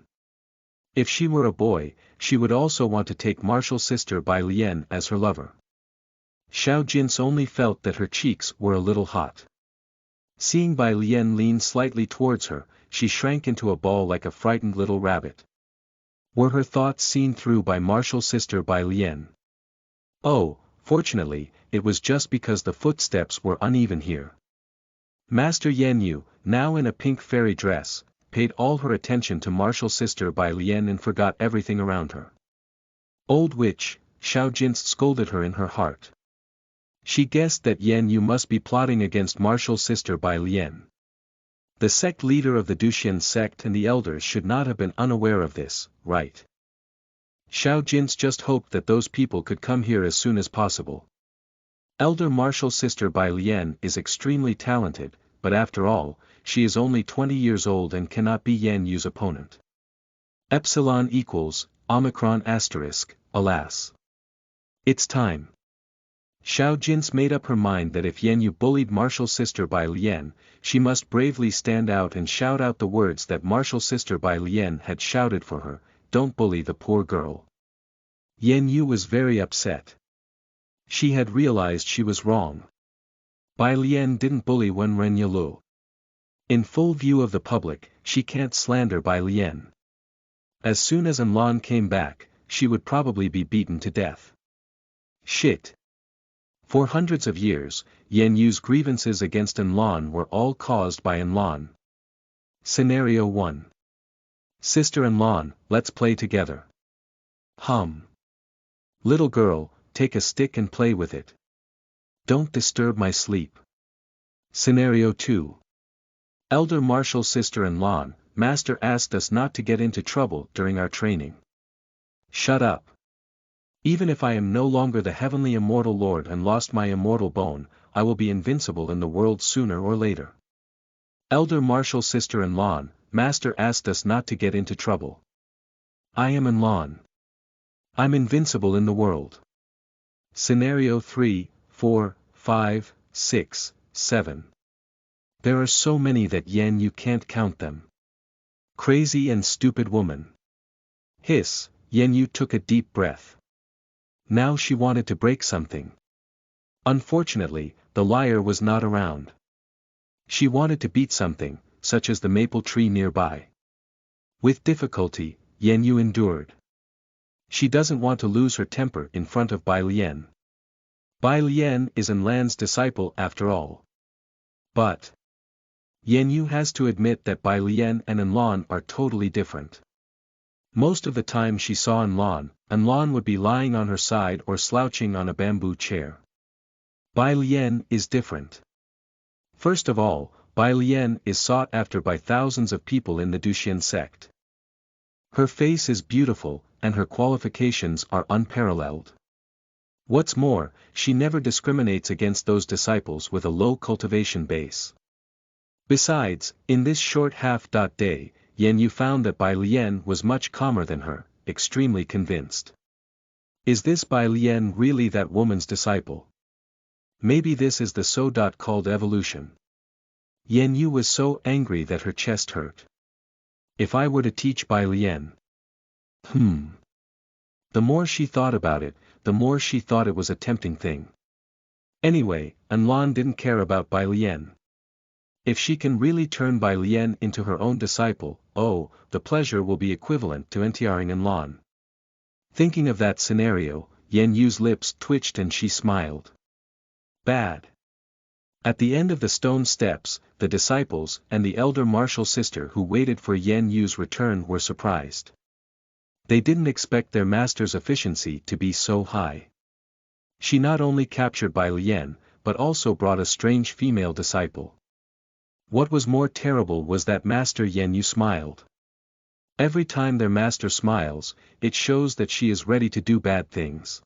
If she were a boy, she would also want to take martial sister Bai Lian as her lover. Xiao Jin's only felt that her cheeks were a little hot. Seeing Bai Lian lean slightly towards her, she shrank into a ball like a frightened little rabbit. Were her thoughts seen through by martial sister Bai Lian? Oh, fortunately, it was just because the footsteps were uneven here. Master Yan Yu, now in a pink fairy dress, paid all her attention to martial sister Bai Lian and forgot everything around her. Old witch, Xiao Jin scolded her in her heart. She guessed that Yan Yu must be plotting against martial sister Bai Lian. The sect leader of the Duxian sect and the elders should not have been unaware of this, right? Xiao Jin just hoped that those people could come here as soon as possible. Elder martial sister Bai Lian is extremely talented, but after all, she is only 20 years old and cannot be Yan Yu's opponent. Epsilon equals, Omicron asterisk, alas. It's time. Xiao Jin's made up her mind that if Yan Yu bullied martial sister Bai Lian, she must bravely stand out and shout out the words that martial sister Bai Lian had shouted for her, "Don't bully the poor girl." Yan Yu was very upset. She had realized she was wrong. Bai Lian didn't bully Wen Renyalu. In full view of the public, she can't slander Bai Lian. As soon as Enlon came back, she would probably be beaten to death. Shit. For hundreds of years, Yan Yu's grievances against Enlon were all caused by Enlon. Scenario 1. Sister Enlon, let's play together. Little girl, take a stick and play with it. Don't disturb my sleep. Scenario 2. Elder martial sister Enlon, Master asked us not to get into trouble during our training. Shut up. Even if I am no longer the heavenly immortal lord and lost my immortal bone, I will be invincible in the world sooner or later. Elder martial sister Enlon, Master asked us not to get into trouble. I am Enlon. I'm invincible in the world. Scenario 3, 4, 5, 6, 7. There are so many that Yan Yu can't count them. Crazy and stupid woman. Hiss, Yan Yu took a deep breath. Now she wanted to break something. Unfortunately, the liar was not around. She wanted to beat something, such as the maple tree nearby. With difficulty, Yan Yu endured. She doesn't want to lose her temper in front of Bai Lian. Bai Lian is Enlan's disciple after all. But Yan Yu has to admit that Bai Lian and Enlan are totally different. Most of the time she saw Enlan would be lying on her side or slouching on a bamboo chair. Bai Lian is different. First of all, Bai Lian is sought after by thousands of people in the Duxian sect. Her face is beautiful, and her qualifications are unparalleled. What's more, she never discriminates against those disciples with a low cultivation base. Besides, in this short half-day, Yan Yu found that Bai Lian was much calmer than her, extremely convinced. Is this Bai Lian really that woman's disciple? Maybe this is the so-called evolution. Yan Yu was so angry that her chest hurt. If I were to teach Bai Lian. The more she thought about it, the more she thought it was a tempting thing. Anyway, Enlan didn't care about Bai Lian. If she can really turn Bai Lian into her own disciple, oh, the pleasure will be equivalent to entering Enlan. Thinking of that scenario, Yan Yu's lips twitched and she smiled. Bad. At the end of the stone steps, the disciples and the elder martial sister who waited for Yan Yu's return were surprised. They didn't expect their master's efficiency to be so high. She not only captured Bai Lian, but also brought a strange female disciple. What was more terrible was that Master Yan Yu smiled. Every time their master smiles, it shows that she is ready to do bad things.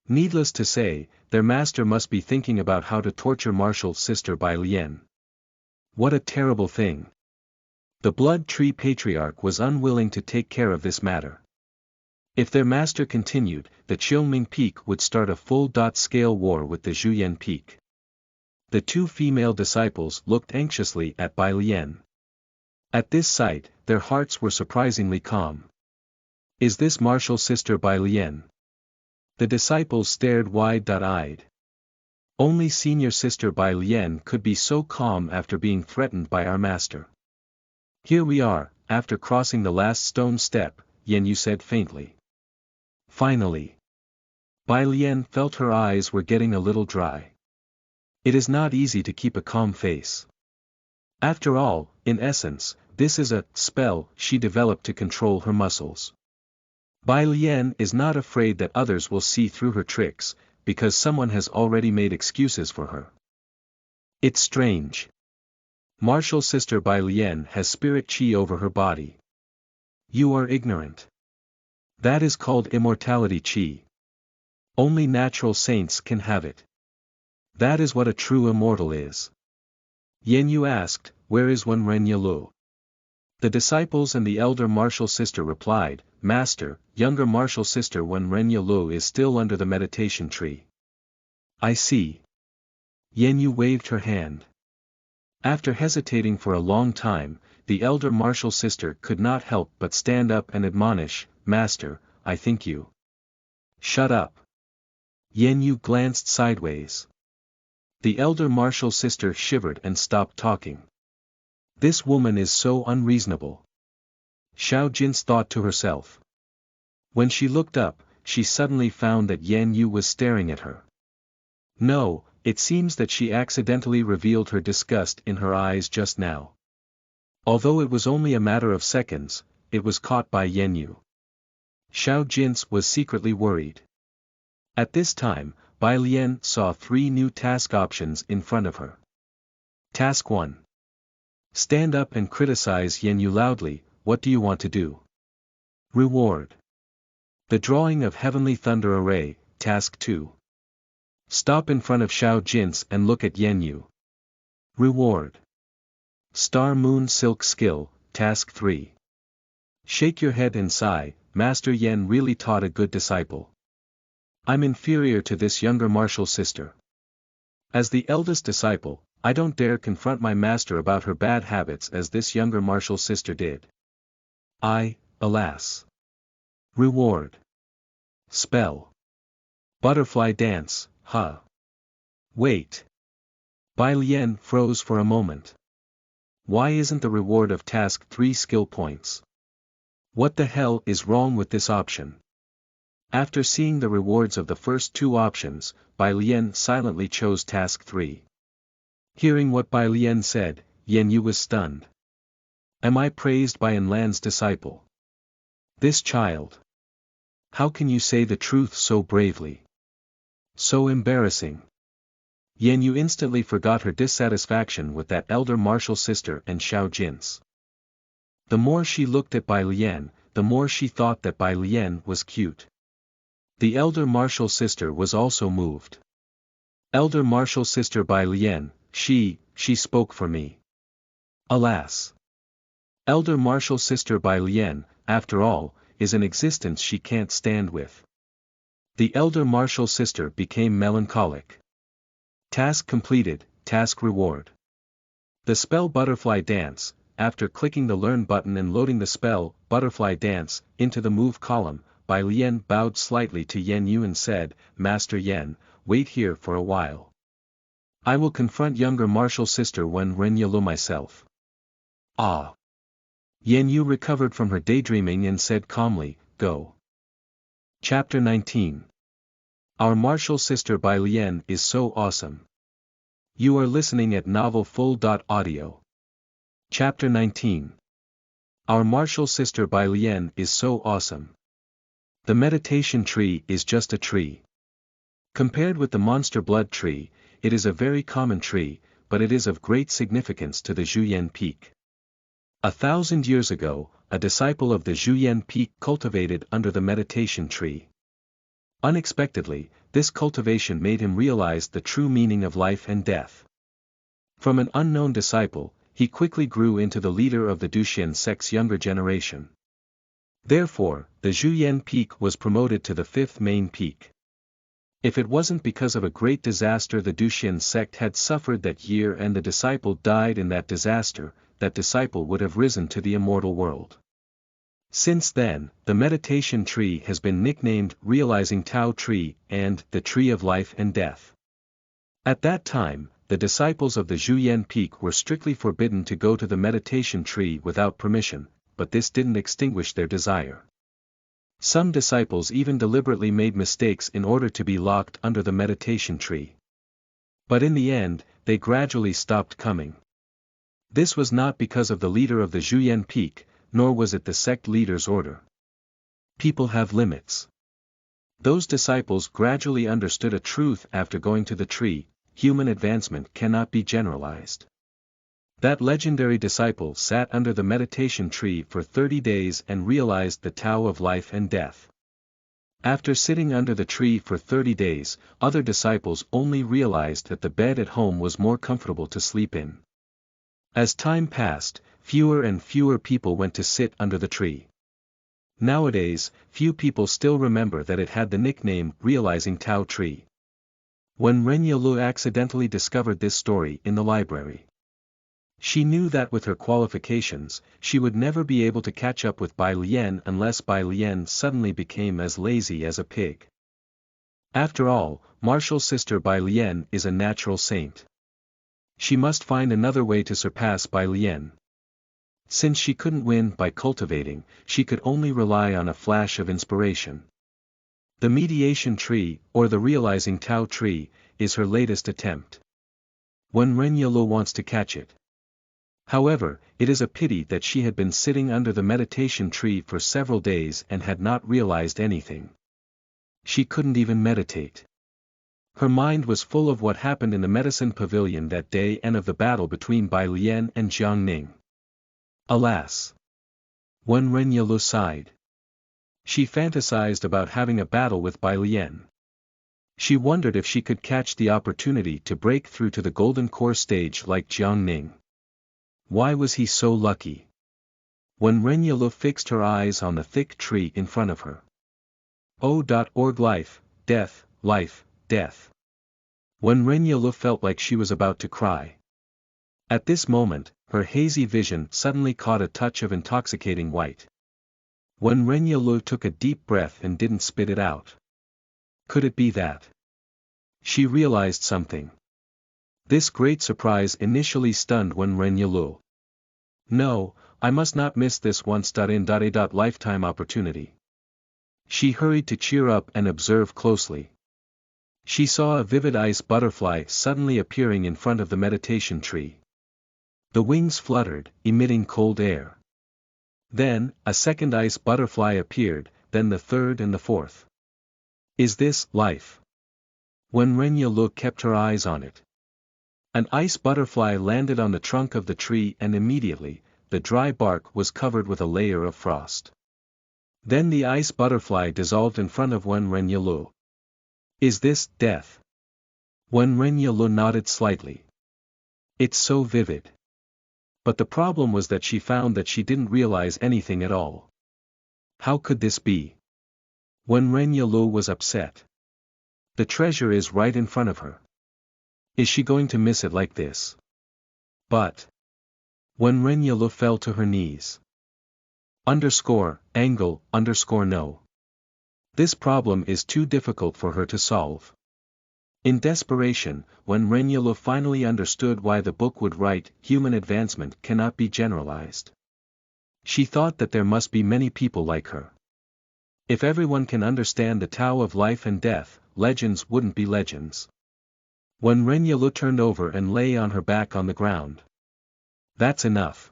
Needless to say, their master must be thinking about how to torture martial sister Bai Lian. What a terrible thing. The Blood Tree Patriarch was unwilling to take care of this matter. If their master continued, the Qiongming Peak would start a full-scale war with the Zhuyan Peak. The two female disciples looked anxiously at Bai Lian. At this sight, their hearts were surprisingly calm. Is this martial sister Bai Lian? The disciples stared wide-eyed. Only senior sister Bai Lian could be so calm after being threatened by our master. Here we are, after crossing the last stone step, Yan Yu said faintly. Finally. Bai Lian felt her eyes were getting a little dry. It is not easy to keep a calm face. After all, in essence, this is a spell she developed to control her muscles. Bai Lian is not afraid that others will see through her tricks, because someone has already made excuses for her. It's strange. Martial sister Bai Lian has spirit chi over her body. You are ignorant. That is called immortality chi. Only natural saints can have it. That is what a true immortal is. Yan Yu asked, where is Wen Renyalu? The disciples and the elder martial sister replied, Master, younger martial sister Wen Renyalu is still under the meditation tree. I see. Yan Yu waved her hand. After hesitating for a long time, the elder martial sister could not help but stand up and admonish, Master, I think you. Shut up. Yan Yu glanced sideways. The elder martial sister shivered and stopped talking. This woman is so unreasonable. Xiao Jin's thought to herself. When she looked up, she suddenly found that Yan Yu was staring at her. No, it seems that she accidentally revealed her disgust in her eyes just now. Although it was only a matter of seconds, it was caught by Yan Yu. Xiao Jin was secretly worried. At this time, Bai Lian saw 3 new task options in front of her. Task 1. Stand up and criticize Yan Yu loudly, what do you want to do? Reward. The drawing of heavenly thunder array, task 2. Stop in front of Xiao Jin and look at Yan Yu. Reward. Star Moon Silk Skill, task 3. Shake your head and sigh, Master Yan really taught a good disciple. I'm inferior to this younger martial sister. As the eldest disciple, I don't dare confront my master about her bad habits as this younger martial sister did. Alas. Reward. Spell. Butterfly dance, huh? Wait. Bai Lian froze for a moment. Why isn't the reward of task 3 skill points? What the hell is wrong with this option? After seeing the rewards of the first 2 options, Bai Lian silently chose task 3. Hearing what Bai Lian said, Yan Yu was stunned. Am I praised by An Lan's disciple? This child. How can you say the truth so bravely? So embarrassing. Yan Yu instantly forgot her dissatisfaction with that elder martial sister and Xiao Jin's. The more she looked at Bai Lian, the more she thought that Bai Lian was cute. The elder martial sister was also moved. Elder martial sister Bai Lian, she spoke for me. Alas. Elder martial sister Bai Lian, after all, is an existence she can't stand with. The elder martial sister became melancholic. Task completed, task reward. The spell Butterfly Dance, after clicking the Learn button and loading the spell, Butterfly Dance, into the Move column, Bai Lian bowed slightly to Yan Yu and said, Master Yan, wait here for a while. I will confront younger martial sister Wen Renyalu myself. Ah. Yan Yu recovered from her daydreaming and said calmly, go. Chapter 19. Our martial sister Bai Lian is so awesome. You are listening at novelfull.audio. Chapter 19. Our martial sister Bai Lian is so awesome. The meditation tree is just a tree. Compared with the monster blood tree, it is a very common tree, but it is of great significance to the Zhuyan Peak. 1,000 years ago, a disciple of the Zhuyan Peak cultivated under the meditation tree. Unexpectedly, this cultivation made him realize the true meaning of life and death. From an unknown disciple, he quickly grew into the leader of the Duxian sect's younger generation. Therefore, the Zhuyan Peak was promoted to the 5th main peak. If it wasn't because of a great disaster the Duxian sect had suffered that year and the disciple died in that disaster, that disciple would have risen to the immortal world. Since then, the meditation tree has been nicknamed Realizing Tao Tree and the Tree of Life and Death. At that time, the disciples of the Zhuyan Peak were strictly forbidden to go to the meditation tree without permission, but this didn't extinguish their desire. Some disciples even deliberately made mistakes in order to be locked under the meditation tree. But in the end, they gradually stopped coming. This was not because of the leader of the Zhuyan Peak, nor was it the sect leader's order. People have limits. Those disciples gradually understood a truth after going to the tree: human advancement cannot be generalized. That legendary disciple sat under the meditation tree for 30 days and realized the Tao of life and death. After sitting under the tree for 30 days, other disciples only realized that the bed at home was more comfortable to sleep in. As time passed, fewer and fewer people went to sit under the tree. Nowadays, few people still remember that it had the nickname Realizing Tao Tree. When Ren Yulu accidentally discovered this story in the library, she knew that with her qualifications, she would never be able to catch up with Bai Lian unless Bai Lian suddenly became as lazy as a pig. After all, Martial's sister Bai Lian is a natural saint. She must find another way to surpass Bai Lian. Since she couldn't win by cultivating, she could only rely on a flash of inspiration. The mediation tree, or the Realizing Tao Tree, is her latest attempt. When Ren Yulu wants to catch it. However, it is a pity that she had been sitting under the meditation tree for several days and had not realized anything. She couldn't even meditate. Her mind was full of what happened in the medicine pavilion that day and of the battle between Bai Lian and Jiang Ning. Alas! When Ren Yulu sighed. She fantasized about having a battle with Bai Lian. She wondered if she could catch the opportunity to break through to the golden core stage like Jiang Ning. Why was he so lucky? When Ren Yulu fixed her eyes on the thick tree in front of her. O.org life, death, life, death. When Ren Yulu felt like she was about to cry. At this moment, her hazy vision suddenly caught a touch of intoxicating white. When Ren Yulu took a deep breath and didn't spit it out. Could it be that? She realized something. This great surprise initially stunned when Ren Yulu. No, I must not miss this once-in-a lifetime opportunity. She hurried to cheer up and observe closely. She saw a vivid ice butterfly suddenly appearing in front of the meditation tree. The wings fluttered, emitting cold air. Then, a second ice butterfly appeared, then the third and the fourth. Is this life? When Ren Yulu kept her eyes on it. An ice butterfly landed on the trunk of the tree and immediately, the dry bark was covered with a layer of frost. Then the ice butterfly dissolved in front of Wen Ren Yulu. Is this death? Wen Ren Yulu nodded slightly. It's so vivid. But the problem was that she found that she didn't realize anything at all. How could this be? Wen Ren Yulu was upset. The treasure is right in front of her. Is she going to miss it like this? But. When Ren Yulu fell to her knees. Angle, no. This problem is too difficult for her to solve. In desperation, when Ren Yulu finally understood why the book would write, human advancement cannot be generalized. She thought that there must be many people like her. If everyone can understand the Tao of life and death, legends wouldn't be legends. When Ren Yulu turned over and lay on her back on the ground. That's enough.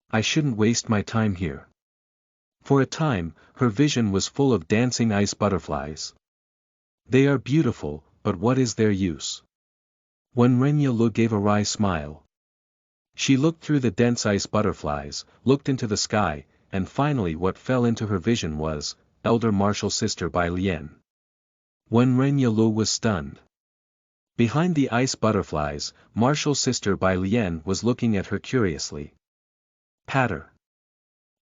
I shouldn't waste my time here. For a time, her vision was full of dancing ice butterflies. They are beautiful, but what is their use? When Ren Yulu gave a wry smile. She looked through the dense ice butterflies, looked into the sky, and finally what fell into her vision was, elder martial sister Bai Lian. When Ren Yulu was stunned. Behind the ice butterflies, martial sister Bai Lian was looking at her curiously. Patter.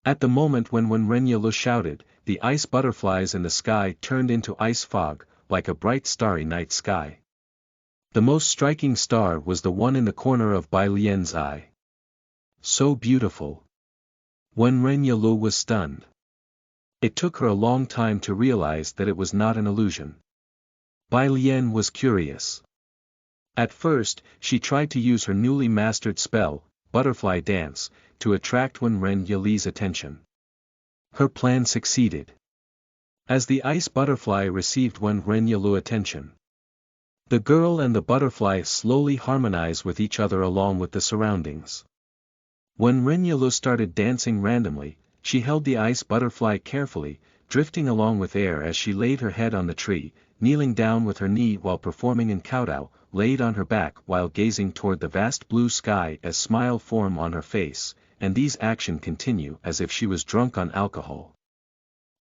At the moment when Ren Yulu shouted, the ice butterflies in the sky turned into ice fog, like a bright starry night sky. The most striking star was the one in the corner of Bai Lian's eye. So beautiful. Wen Renyalu was stunned. It took her a long time to realize that it was not an illusion. Bai Lian was curious. At first, she tried to use her newly mastered spell, Butterfly Dance, to attract Wen Renyalu's attention. Her plan succeeded. As the ice butterfly received Wen Renyalu's attention, the girl and the butterfly slowly harmonized with each other along with the surroundings. When Renyalu started dancing randomly, she held the ice butterfly carefully, drifting along with air as she laid her head on the tree, kneeling down with her knee while performing in kowtow, laid on her back while gazing toward the vast blue sky as smile form on her face, and these actions continue as if she was drunk on alcohol.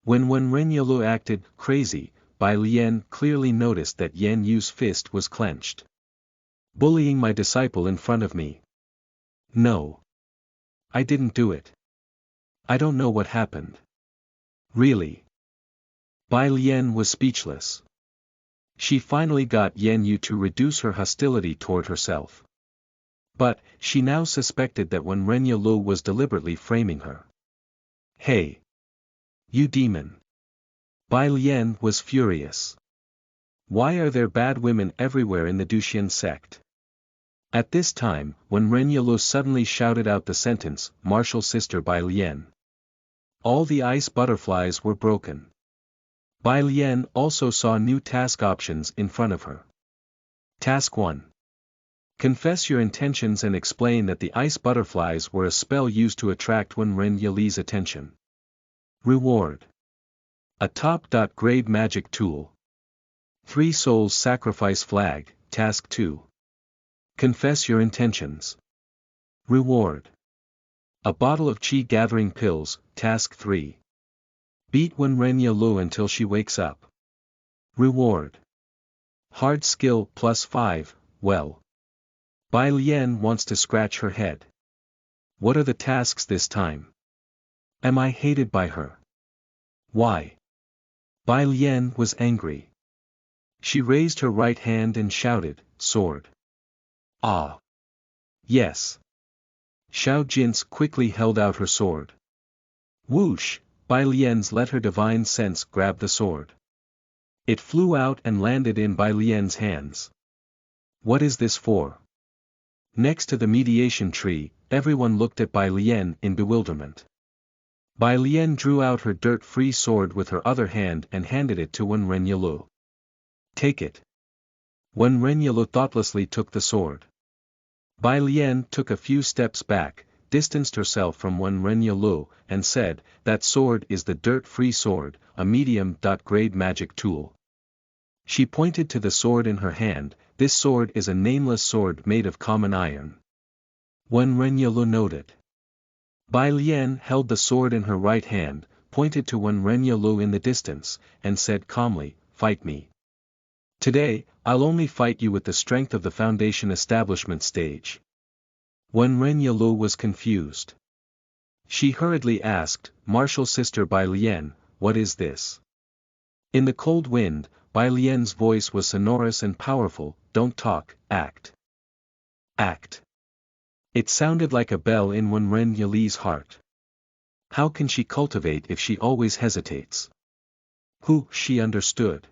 When Renyalu acted crazy, Bai Lian clearly noticed that Yan Yu's fist was clenched. Bullying my disciple in front of me. No. I didn't do it. I don't know what happened. Really. Bai Lian was speechless. She finally got Yan Yu to reduce her hostility toward herself. But, she now suspected that Wen Renyalu was deliberately framing her. Hey! You demon! Bai Lian was furious. Why are there bad women everywhere in the Duxian sect? At this time, Wen Renyalu suddenly shouted out the sentence, "Martial sister Bai Lian." All the ice butterflies were broken. Bai Lian also saw new task options in front of her. Task 1. Confess your intentions and explain that the ice butterflies were a spell used to attract Wen Renyalu's attention. Reward. A top-grade magic tool. 3 souls sacrifice flag, Task 2. Confess your intentions. Reward. A bottle of chi gathering pills, Task 3. Beat Wen Renyalu until she wakes up. Reward. Hard skill +5, well. Bai Lian wants to scratch her head. What are the tasks this time? Am I hated by her? Why? Bai Lian was angry. She raised her right hand and shouted, "Sword." Ah. Yes. Xiao Jin's quickly held out her sword. Whoosh, Bai Lian's let her divine sense grab the sword. It flew out and landed in Bai Lian's hands. What is this for? Next to the mediation tree, everyone looked at Bai Lian in bewilderment. Bai Lian drew out her dirt-free sword with her other hand and handed it to Wen Renyalu. Take it. Wen Renyalu thoughtlessly took the sword. Bai Lian took a few steps back, distanced herself from Wen Renyalu, and said, "That sword is the dirt-free sword, a medium-grade magic tool." She pointed to the sword in her hand. This sword is a nameless sword made of common iron. Wen Renyalu noted. Bai Lian held the sword in her right hand, pointed to Wen Renyalu in the distance, and said calmly, "Fight me. Today, I'll only fight you with the strength of the foundation establishment stage." Wen Renyalu was confused. She hurriedly asked, "Martial sister Bai Lian, what is this?" In the cold wind, Bai Lian's voice was sonorous and powerful, "Don't talk, act. Act." It sounded like a bell in Wen Renyalu's heart. How can she cultivate if she always hesitates? She understood.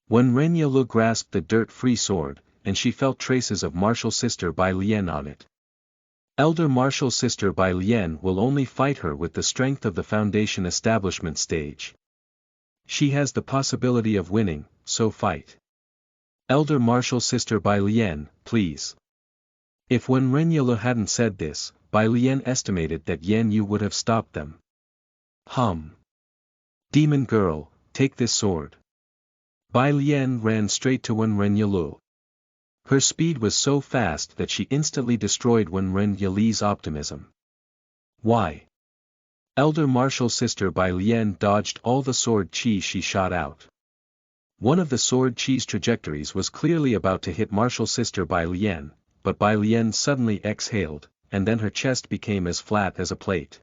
Wen Renyalu grasped the dirt-free sword, and she felt traces of martial sister Bai Lian on it. Elder martial sister Bai Lian will only fight her with the strength of the foundation establishment stage. She has the possibility of winning, so fight. Elder martial sister Bai Lian, please. If Wen Renyalu hadn't said this, Bai Lian estimated that Yan Yu would have stopped them. Demon girl, take this sword. Bai Lian ran straight to Wen Renyalu. Her speed was so fast that she instantly destroyed Wen Renyalu's optimism. Why? Elder martial sister Bai Lian dodged all the sword chi she shot out. One of the sword chi's trajectories was clearly about to hit martial sister Bai Lian, but Bai Lian suddenly exhaled, and then her chest became as flat as a plate.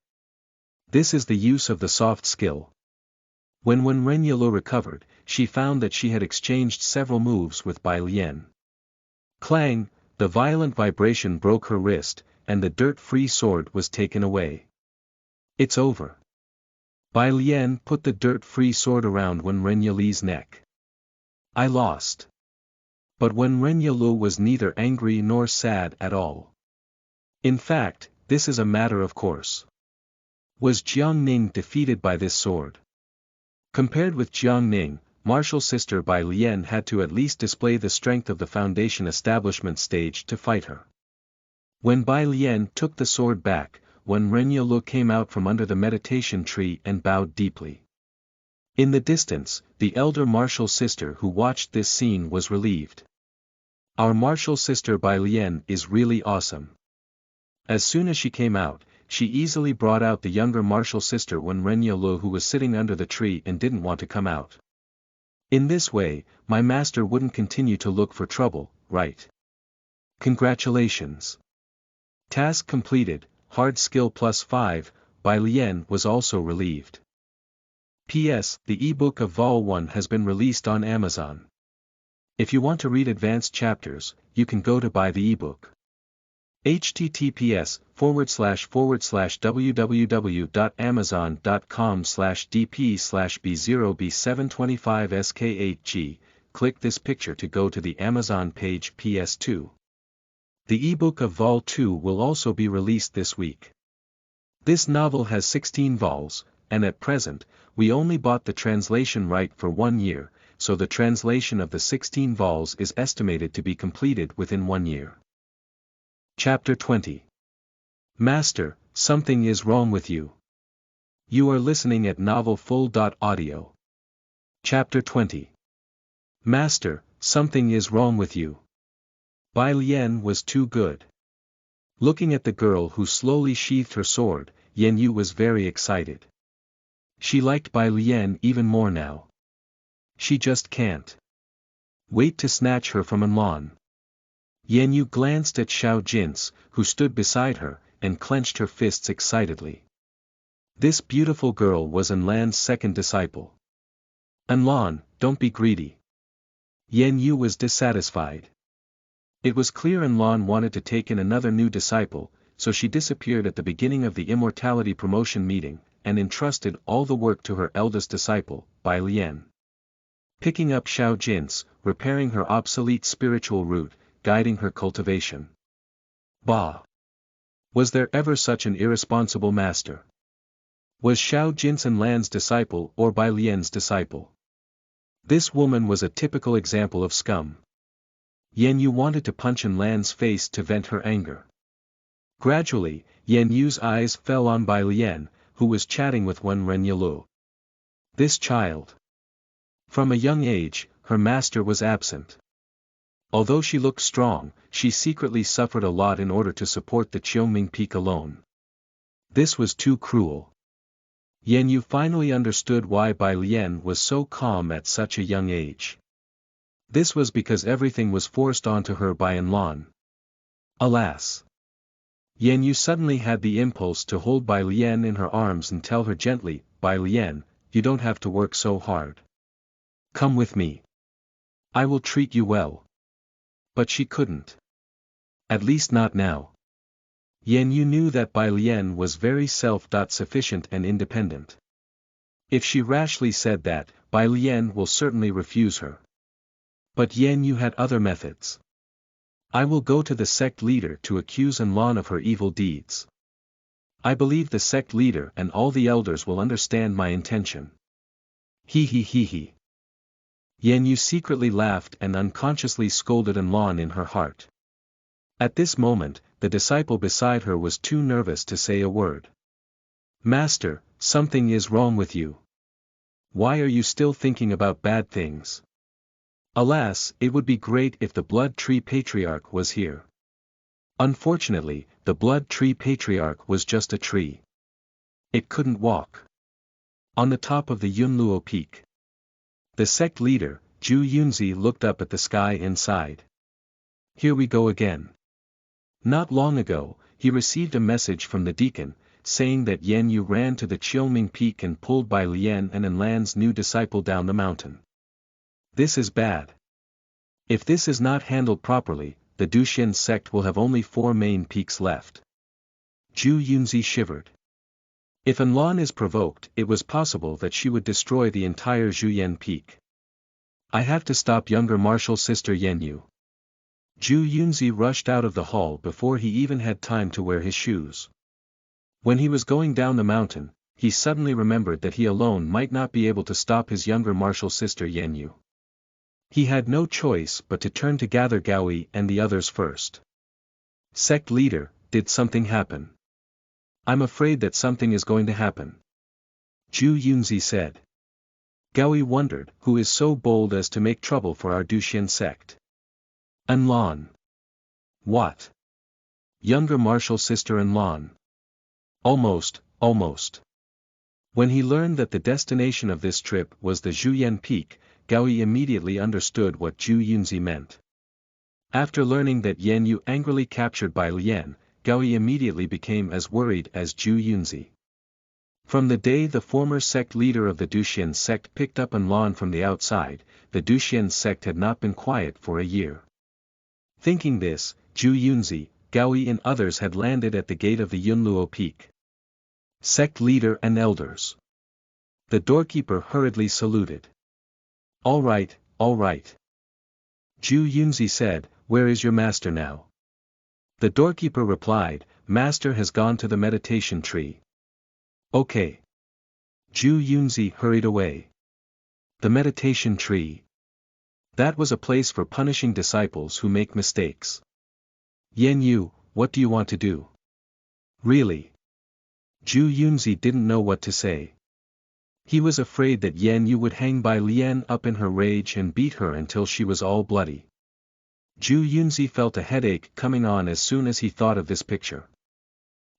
This is the use of the soft skill. When Renyalo recovered, she found that she had exchanged several moves with Bai Lian. Clang, the violent vibration broke her wrist, and the dirt-free sword was taken away. It's over. Bai Lian put the dirt-free sword around Renyali's neck. I lost. But Renyalu was neither angry nor sad at all. In fact, this is a matter of course. Was Jiangning defeated by this sword? Compared with Jiangning, martial sister Bai Lian had to at least display the strength of the foundation establishment stage to fight her. When Bai Lian took the sword back, Renyalu came out from under the meditation tree and bowed deeply. In the distance, the elder martial sister who watched this scene was relieved. Our martial sister Bai Lian is really awesome. As soon as she came out, she easily brought out the younger martial sister Renyalu who was sitting under the tree and didn't want to come out. In this way, my master wouldn't continue to look for trouble, right? Congratulations. Task completed, hard skill +5, Bai Lian was also relieved. P.S. The ebook of Vol 1 has been released on Amazon. If you want to read advanced chapters, you can go to buy the ebook. https://www.amazon.com/dp/b0b725sk8g, click this picture to go to the Amazon page PS2. The ebook of Vol 2 will also be released this week. This novel has 16 vols, and at present, we only bought the translation right for 1 year, so the translation of the 16 vols is estimated to be completed within 1 year. Chapter 20. Master, something is wrong with you. You are listening at novelfull.audio. Chapter 20. Master, something is wrong with you. Bai Lian was too good. Looking at the girl who slowly sheathed her sword, Yan Yu was very excited. She liked Bai Lian even more now. She just can't wait to snatch her from Anlan. Yan Yu glanced at Xiao Jin's, who stood beside her, and clenched her fists excitedly. This beautiful girl was Anlan's second disciple. Anlan, don't be greedy. Yan Yu was dissatisfied. It was clear Anlan wanted to take in another new disciple, so she disappeared at the beginning of the immortality promotion meeting, and entrusted all the work to her eldest disciple, Bai Lian. Picking up Xiao Jin's, repairing her obsolete spiritual root, guiding her cultivation. Bah! Was there ever such an irresponsible master? Was Xiao Jin's Anlan's disciple or Bai Lian's disciple? This woman was a typical example of scum. Yan Yu wanted to punch Anlan's face to vent her anger. Gradually, Yan Yu's eyes fell on Bai Lian, who was chatting with Renyalu. This child. From a young age, her master was absent. Although she looked strong, she secretly suffered a lot in order to support the Qiongming Peak alone. This was too cruel. Yan Yu finally understood why Bai Lian was so calm at such a young age. This was because everything was forced onto her by Anlan. Alas! Yan Yu suddenly had the impulse to hold Bai Lian in her arms and tell her gently, Bai Lian, you don't have to work so hard. Come with me. I will treat you well. But she couldn't. At least not now. Yan Yu knew that Bai Lian was very self-sufficient and independent. If she rashly said that, Bai Lian will certainly refuse her. But Yan Yu had other methods. I will go to the sect leader to accuse Anlan of her evil deeds. I believe the sect leader and all the elders will understand my intention. He. Yan Yu secretly laughed and unconsciously scolded Anlan in her heart. At this moment, the disciple beside her was too nervous to say a word. Master, something is wrong with you. Why are you still thinking about bad things? Alas, it would be great if the Blood Tree Patriarch was here. Unfortunately, the Blood Tree Patriarch was just a tree. It couldn't walk. On the top of the Yunluo Peak. The sect leader, Zhu Yunzi, looked up at the sky and sighed. Here we go again. Not long ago, he received a message from the deacon, saying that Yan Yu ran to the Qilming Peak and pulled Bai Lian and Lan's new disciple down the mountain. This is bad. If this is not handled properly, the Duxian sect will have only 4 main peaks left. Zhu Yunzi shivered. If Lan is provoked, it was possible that she would destroy the entire Zhuyan Peak. I have to stop younger martial sister Yan Yu. Zhu Yunzi rushed out of the hall before he even had time to wear his shoes. When he was going down the mountain, he suddenly remembered that he alone might not be able to stop his younger martial sister Yan Yu. He had no choice but to turn to gather Gaoi and the others first. Sect leader, did something happen? I'm afraid that something is going to happen. Zhu Yunzi said. Gaoi wondered, who is so bold as to make trouble for our Duxian sect? Lan. What? Younger martial sister Lan. Almost. When he learned that the destination of this trip was the Zhuyan Peak, Gaoi immediately understood what Zhu Yunzi meant. After learning that Yan Yu angrily captured Bai Lian, Gaoi immediately became as worried as Zhu Yunzi. From the day the former sect leader of the Duxian sect picked up Lan from the outside, the Duxian sect had not been quiet for a year. Thinking this, Zhu Yunzi, Gaoi and others had landed at the gate of the Yunluo Peak. Sect leader and elders. The doorkeeper hurriedly saluted. All right. Zhu Yunzi said, where is your master now? The doorkeeper replied, master has gone to the meditation tree. Okay. Zhu Yunzi hurried away. The meditation tree. That was a place for punishing disciples who make mistakes. Yan Yu, what do you want to do? Really? Zhu Yunzi didn't know what to say. He was afraid that Yan Yu would hang Bai Lian up in her rage and beat her until she was all bloody. Zhu Yunzi felt a headache coming on as soon as he thought of this picture.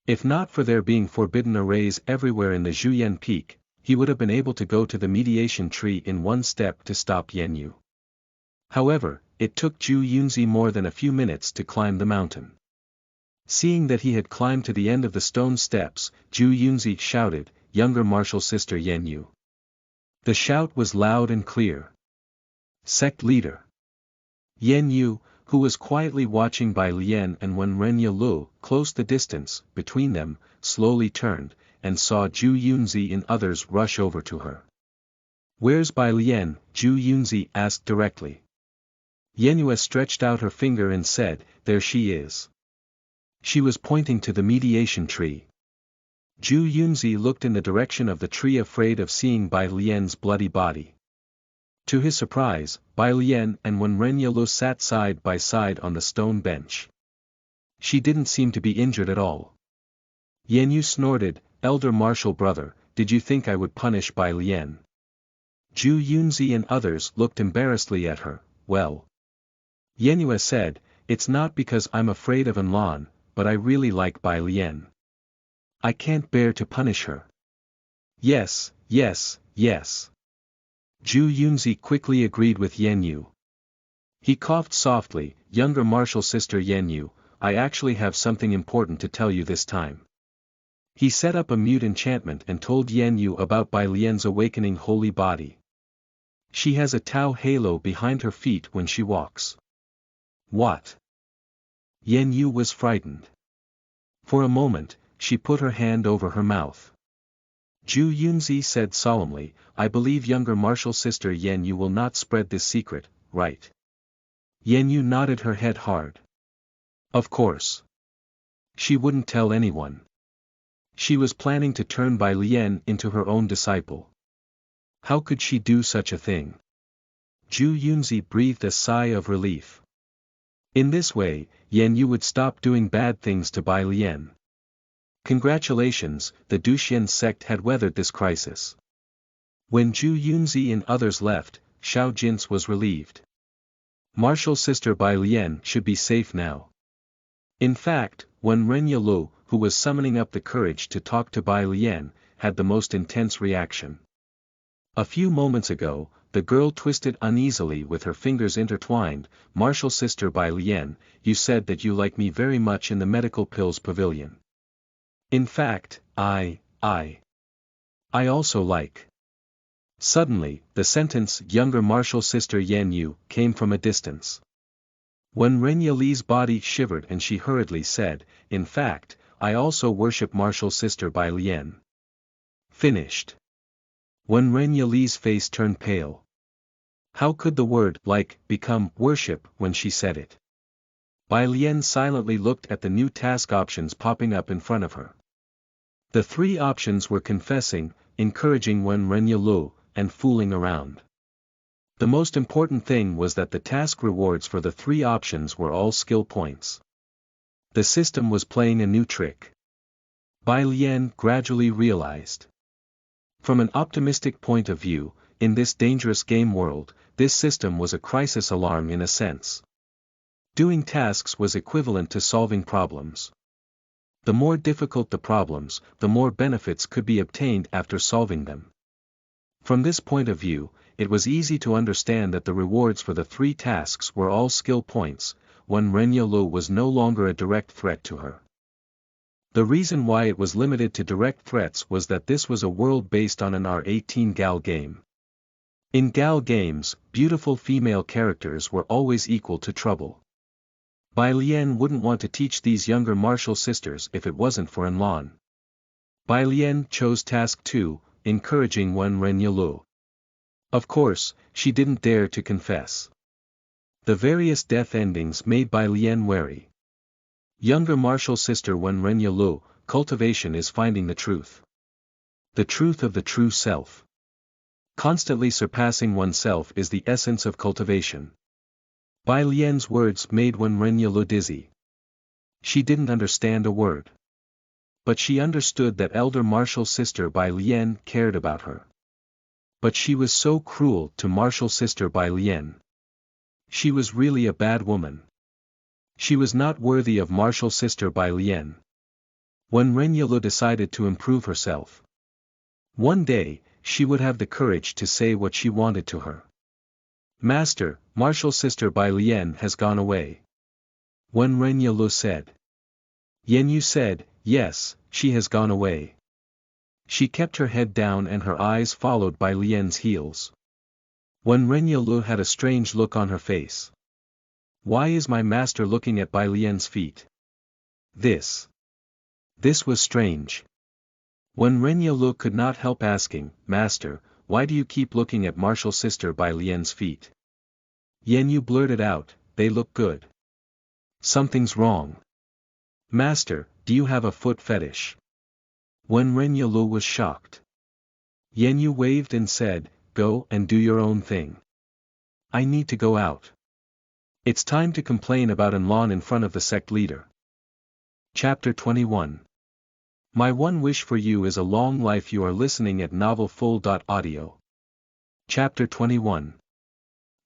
If not for there being forbidden arrays everywhere in the Zhuyan Peak, he would have been able to go to the mediation tree in one step to stop Yan Yu. However, it took Zhu Yunzi more than a few minutes to climb the mountain. Seeing that he had climbed to the end of the stone steps, Zhu Yunzi shouted, younger martial sister Yan Yu. The shout was loud and clear. Sect leader. Yan Yu, who was quietly watching Bai Lian and when Renya Lu, close the distance between them, slowly turned, and saw Zhu Yunzi and others rush over to her. Where's Bai Lian? Zhu Yunzi asked directly. Yan Yu stretched out her finger and said, there she is. She was pointing to the mediation tree. Zhu Yunzi looked in the direction of the tree afraid of seeing Bai Lian's bloody body. To his surprise, Bai Lian and Wen Renya sat side by side on the stone bench. She didn't seem to be injured at all. Yan Yu snorted, elder martial brother, did you think I would punish Bai Lian? Zhu Yunzi and others looked embarrassedly at her. Well. Yan Yu said, it's not because I'm afraid of Lan, but I really like Bai Lian. I can't bear to punish her. Yes. Zhu Yunzi quickly agreed with Yan Yu. He coughed softly, younger martial sister Yan Yu, I actually have something important to tell you this time. He set up a mute enchantment and told Yan Yu about Bai Lian's awakening holy body. She has a Tao halo behind her feet when she walks. What? Yan Yu was frightened. For a moment, she put her hand over her mouth. Zhu Yunzi said solemnly, I believe younger martial sister Yan Yu will not spread this secret, right? Yan Yu nodded her head hard. Of course. She wouldn't tell anyone. She was planning to turn Bai Lian into her own disciple. How could she do such a thing? Zhu Yunzi breathed a sigh of relief. In this way, Yan Yu would stop doing bad things to Bai Lian. Congratulations, the Duxian sect had weathered this crisis. When Zhu Yunzi and others left, Xiao Jin's was relieved. Martial sister Bai Lian should be safe now. In fact, when Renya Lu, who was summoning up the courage to talk to Bai Lian, had the most intense reaction. A few moments ago, the girl twisted uneasily with her fingers intertwined, Martial sister Bai Lian, you said that you like me very much in the medical pills pavilion. In fact, I also like. Suddenly, the sentence "younger martial sister Yan Yu" came from a distance. When Renya Li's body shivered and she hurriedly said, "In fact, I also worship martial sister Bai Lian." Finished. When Renya Li's face turned pale. How could the word "like" become "worship" when she said it? Bai Lian silently looked at the new task options popping up in front of her. The three options were confessing, encouraging Wen Renyalu, and fooling around. The most important thing was that the task rewards for the three options were all skill points. The system was playing a new trick. Bai Lian gradually realized. From an optimistic point of view, in this dangerous game world, this system was a crisis alarm in a sense. Doing tasks was equivalent to solving problems. The more difficult the problems, the more benefits could be obtained after solving them. From this point of view, it was easy to understand that the rewards for the three tasks were all skill points, when Renyalu was no longer a direct threat to her. The reason why it was limited to direct threats was that this was a world based on an R18 Gal game. In Gal games, beautiful female characters were always equal to trouble. Bai Lian wouldn't want to teach these younger martial sisters if it wasn't for Enlon. Bai Lian chose task 2, encouraging Wen Renyalu. Of course, she didn't dare to confess. The various death endings made Bai Lian wary. Younger martial sister Wen Renyalu, cultivation is finding the truth. The truth of the true self. Constantly surpassing oneself is the essence of cultivation. Bai Lian's words made Wen Renyalu dizzy. She didn't understand a word. But she understood that elder martial sister Bai Lian cared about her. But she was so cruel to martial sister Bai Lian. She was really a bad woman. She was not worthy of martial sister Bai Lian. When Renyalu decided to improve herself. One day, she would have the courage to say what she wanted to her. Master, martial sister Bai Lian has gone away. When Renyalu said. Yen Yu said, yes, she has gone away. She kept her head down and her eyes followed Bai Lian's heels. When Renyalu had a strange look on her face. Why is my master looking at Bai Lian's feet? This was strange. When Renyalu could not help asking, Master, why do you keep looking at martial sister Bai Lian's feet? Yen Yu blurted out, they look good. Something's wrong. Master, do you have a foot fetish? When Renyalu was shocked. Yen Yu waved and said, go and do your own thing. I need to go out. It's time to complain about Enlon in front of the sect leader. Chapter 21. My one wish for you is a long life. You are listening at novelfull.audio. Chapter 21.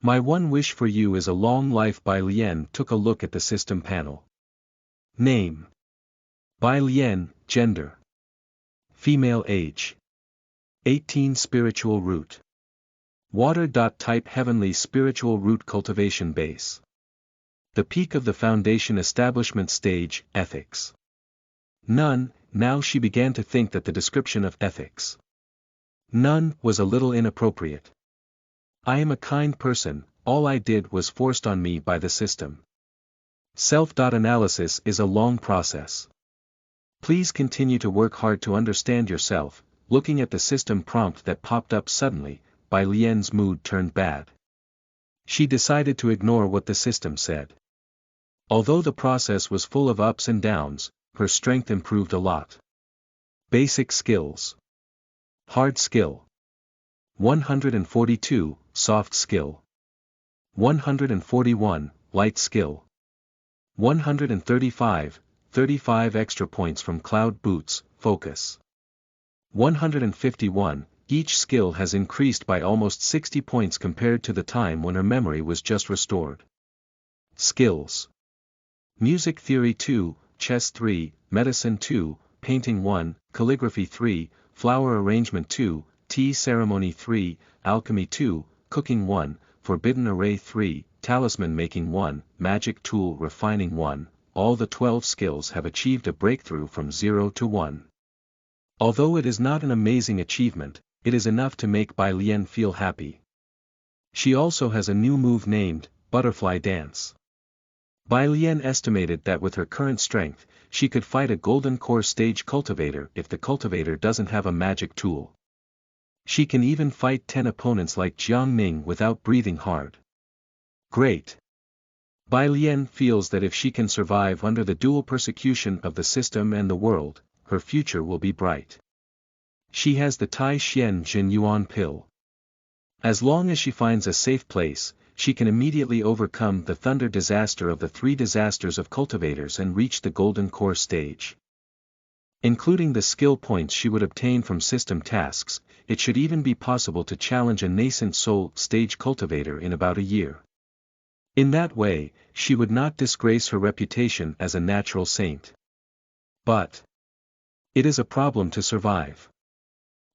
My one wish for you is a long life. Bai Lian took a look at the system panel. Name. Bai Lian, gender. Female, age. 18. Spiritual root. Water. Type heavenly. Spiritual root. Cultivation base. The peak of the foundation establishment stage, ethics. None. Now she began to think that the description of ethics. None was a little inappropriate. I am a kind person, all I did was forced on me by the system. Self-analysis is a long process. Please continue to work hard to understand yourself. Looking at the system prompt that popped up suddenly, Bai Lian's mood turned bad. She decided to ignore what the system said. Although the process was full of ups and downs, her strength improved a lot. Basic skills. Hard skill. 142, soft skill. 141, light skill. 135, 35 extra points from Cloud Boots, focus. 151, each skill has increased by almost 60 points compared to the time when her memory was just restored. Skills. Music theory 2, chess 3, medicine 2, painting 1, calligraphy 3, flower arrangement 2, tea ceremony 3, alchemy 2, cooking 1, forbidden array 3, talisman making 1, magic tool refining 1, all the 12 skills have achieved a breakthrough from 0 to 1. Although it is not an amazing achievement, it is enough to make Bai Lian feel happy. She also has a new move named, Butterfly Dance. Bai Lian estimated that with her current strength, she could fight a golden core stage cultivator if the cultivator doesn't have a magic tool. She can even fight 10 opponents like Jiang Ning without breathing hard. Great! Bai Lian feels that if she can survive under the dual persecution of the system and the world, her future will be bright. She has the Tai Xian Xuanhuan pill. As long as she finds a safe place, she can immediately overcome the thunder disaster of the 3 disasters of cultivators and reach the golden core stage. Including the skill points she would obtain from system tasks, it should even be possible to challenge a nascent soul stage cultivator in about a year. In that way, she would not disgrace her reputation as a natural saint. But it is a problem to survive.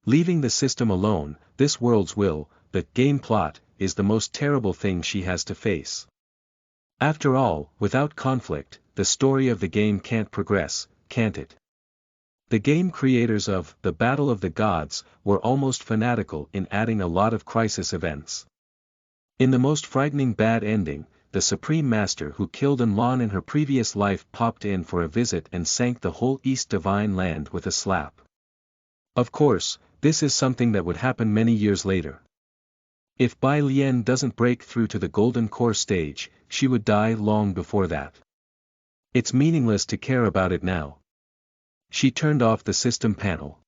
Leaving the system alone, this world's will, the game plot, is the most terrible thing she has to face. After all, without conflict, the story of the game can't progress, can't it? The game creators of The Battle of the Gods were almost fanatical in adding a lot of crisis events. In the most frightening bad ending, the Supreme Master who killed Enlon in her previous life popped in for a visit and sank the whole East Divine Land with a slap. Of course, this is something that would happen many years later. If Bai Lian doesn't break through to the Golden Core stage, she would die long before that. It's meaningless to care about it now. She turned off the system panel.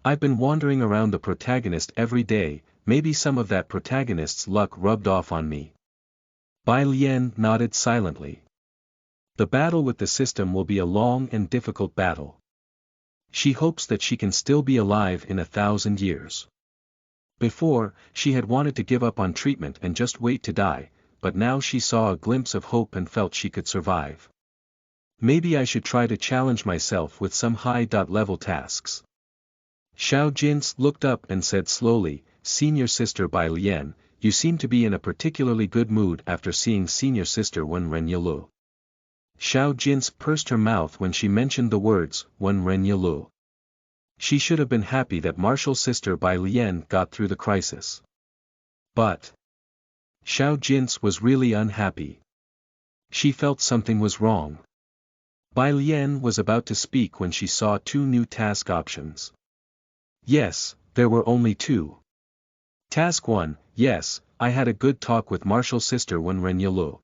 I've been wandering around the protagonist every day, maybe some of that protagonist's luck rubbed off on me. Bai Lian nodded silently. The battle with the system will be a long and difficult battle. She hopes that she can still be alive in 1,000 years. Before, she had wanted to give up on treatment and just wait to die, but now she saw a glimpse of hope and felt she could survive. Maybe I should try to challenge myself with some high-level tasks. Xiao Jins looked up and said slowly, "Senior Sister Bai Lian, you seem to be in a particularly good mood after seeing Senior Sister Wen Renyalu." Xiao Jins pursed her mouth when she mentioned the words, Wen Renyalu. She should have been happy that Martial Sister Bai Lian got through the crisis. But Xiao Jins was really unhappy. She felt something was wrong. Bai Lian was about to speak when she saw 2 new task options. Yes, there were only 2. Task 1, yes, I had a good talk with Martial Sister Wen Renyalu.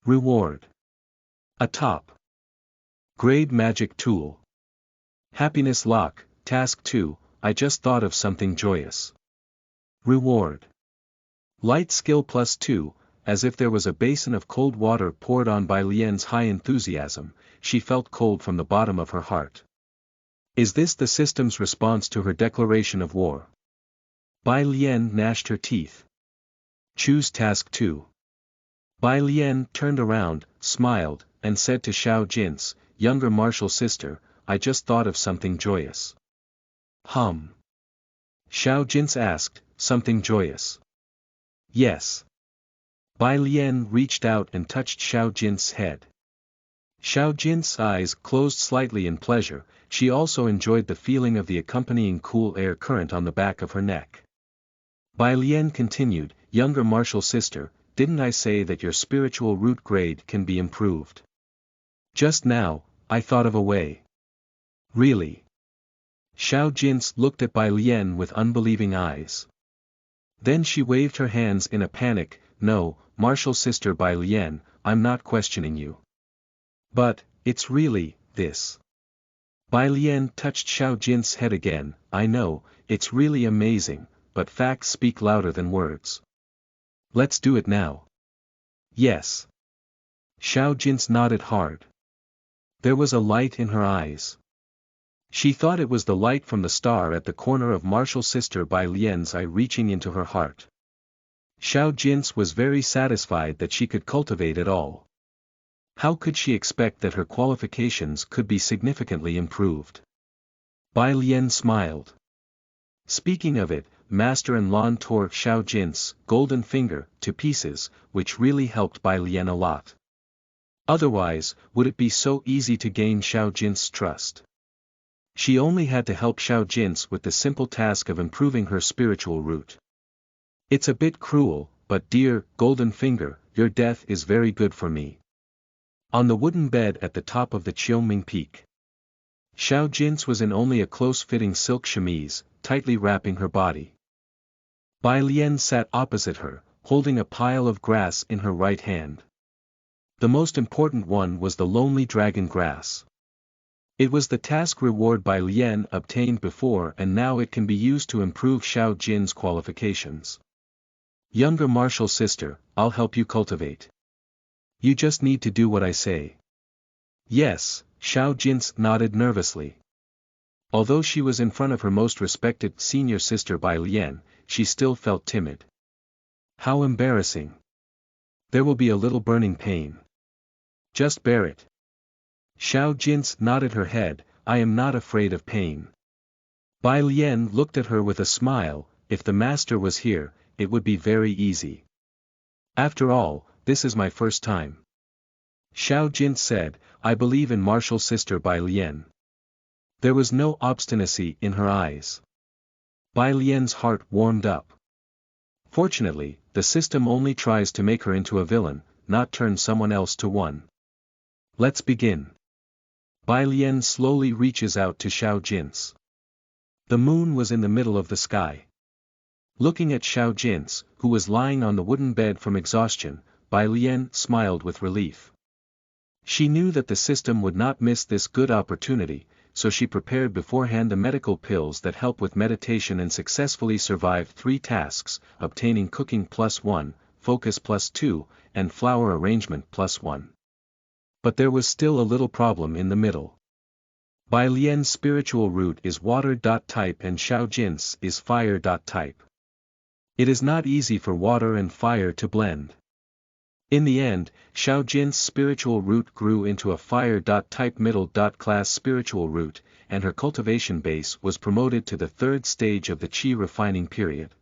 Reward: a top grade magic tool. Happiness lock. Task 2, I just thought of something joyous. Reward: light skill +2. As if there was a basin of cold water poured on Bai Lian's high enthusiasm, she felt cold from the bottom of her heart. Is this the system's response to her declaration of war? Bai Lian gnashed her teeth. Choose task 2. Bai Lian turned around, smiled, and said to Xiao Jins, "Younger Martial Sister, I just thought of something joyous." Xiao Jins asked, "Something joyous?" "Yes." Bai Lian reached out and touched Xiao Jins' head. Xiao Jins' eyes closed slightly in pleasure. She also enjoyed the feeling of the accompanying cool air current on the back of her neck. Bai Lian continued, "Younger Martial Sister, didn't I say that your spiritual root grade can be improved? Just now, I thought of a way." "Really?" Xiao Jins looked at Bai Lian with unbelieving eyes. Then she waved her hands in a panic, "No, Martial Sister Bai Lian, I'm not questioning you. But, it's really, this." Bai Lian touched Xiao Jins' head again, "I know, it's really amazing, but facts speak louder than words. Let's do it now." "Yes." Xiao Jins nodded hard. There was a light in her eyes. She thought it was the light from the star at the corner of Martial Sister Bai Lian's eye reaching into her heart. Xiao Jins was very satisfied that she could cultivate at all. How could she expect that her qualifications could be significantly improved? Bai Lian smiled. Speaking of it, Master Enlon tore Xiao Jins' golden finger to pieces, which really helped Bai Lian a lot. Otherwise, would it be so easy to gain Xiao Jin's trust? She only had to help Xiao Jin's with the simple task of improving her spiritual root. It's a bit cruel, but dear, Golden Finger, your death is very good for me. On the wooden bed at the top of the Qiuming Peak, Xiao Jin's was in only a close-fitting silk chemise, tightly wrapping her body. Bai Lian sat opposite her, holding a pile of grass in her right hand. The most important one was the lonely dragon grass. It was the task reward Bai Lian obtained before, and now it can be used to improve Xiao Jin's qualifications. Younger martial sister, I'll help you cultivate. You just need to do what I say. Yes, Xiao Jin nodded nervously. Although she was in front of her most respected senior sister Bai Lian, she still felt timid. How embarrassing. There will be a little burning pain. Just bear it. Xiao Jin nodded her head, I am not afraid of pain. Bai Lian looked at her with a smile, if the master was here, it would be very easy. After all, this is my first time. Xiao Jin said, I believe in martial sister Bai Lian. There was no obstinacy in her eyes. Bai Lian's heart warmed up. Fortunately, the system only tries to make her into a villain, not turn someone else to one. Let's begin. Bai Lian slowly reaches out to Xiao Jin's. The moon was in the middle of the sky. Looking at Xiao Jin's, who was lying on the wooden bed from exhaustion, Bai Lian smiled with relief. She knew that the system would not miss this good opportunity, so she prepared beforehand the medical pills that help with meditation and successfully survived 3 tasks, obtaining cooking +1, focus +2, and flower arrangement +1. But there was still a little problem in the middle. Bai Lian's spiritual root is water-type and Xiao Jin's is fire-type. It is not easy for water and fire to blend. In the end, Xiao Jin's spiritual root grew into a fire-type middle-class spiritual root, and her cultivation base was promoted to the 3rd stage of the qi refining period.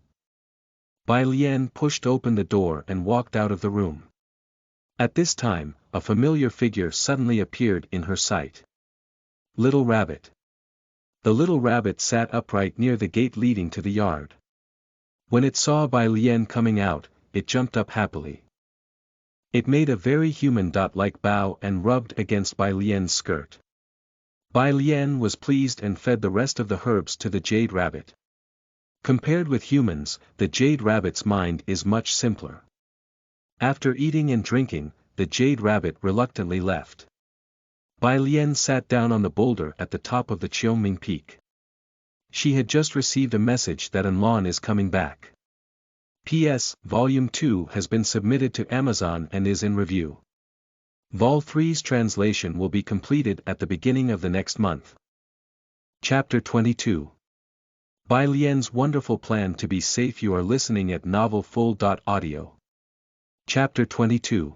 Bai Lian pushed open the door and walked out of the room. At this time, a familiar figure suddenly appeared in her sight. Little Rabbit. The little rabbit sat upright near the gate leading to the yard. When it saw Bai Lian coming out, it jumped up happily. It made a very human-like bow and rubbed against Bai Lian's skirt. Bai Lian was pleased and fed the rest of the herbs to the jade rabbit. Compared with humans, the jade rabbit's mind is much simpler. After eating and drinking, the jade rabbit reluctantly left. Bai Lian sat down on the boulder at the top of the Qiuming Peak. She had just received a message that Anlan is coming back. P.S. Volume 2 has been submitted to Amazon and is in review. Vol 3's translation will be completed at the beginning of the next month. Chapter 22. Bai Lian's wonderful plan to be safe. You are listening at novelfull.audio. Chapter 22.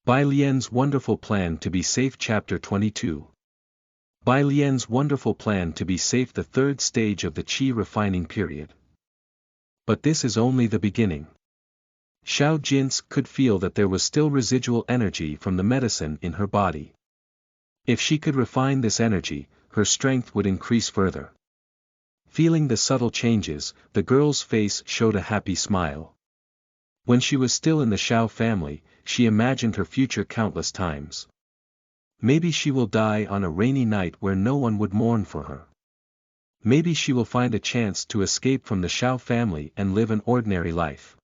Bai Lian's wonderful plan to be safe. Chapter 22. Bai Lian's wonderful plan to be safe. The 3rd stage of the qi refining period. But this is only the beginning. Xiao Jin could feel that there was still residual energy from the medicine in her body. If she could refine this energy, her strength would increase further. Feeling the subtle changes, the girl's face showed a happy smile. When she was still in the Xiao family, she imagined her future countless times. Maybe she will die on a rainy night where no one would mourn for her. Maybe she will find a chance to escape from the Xiao family and live an ordinary life.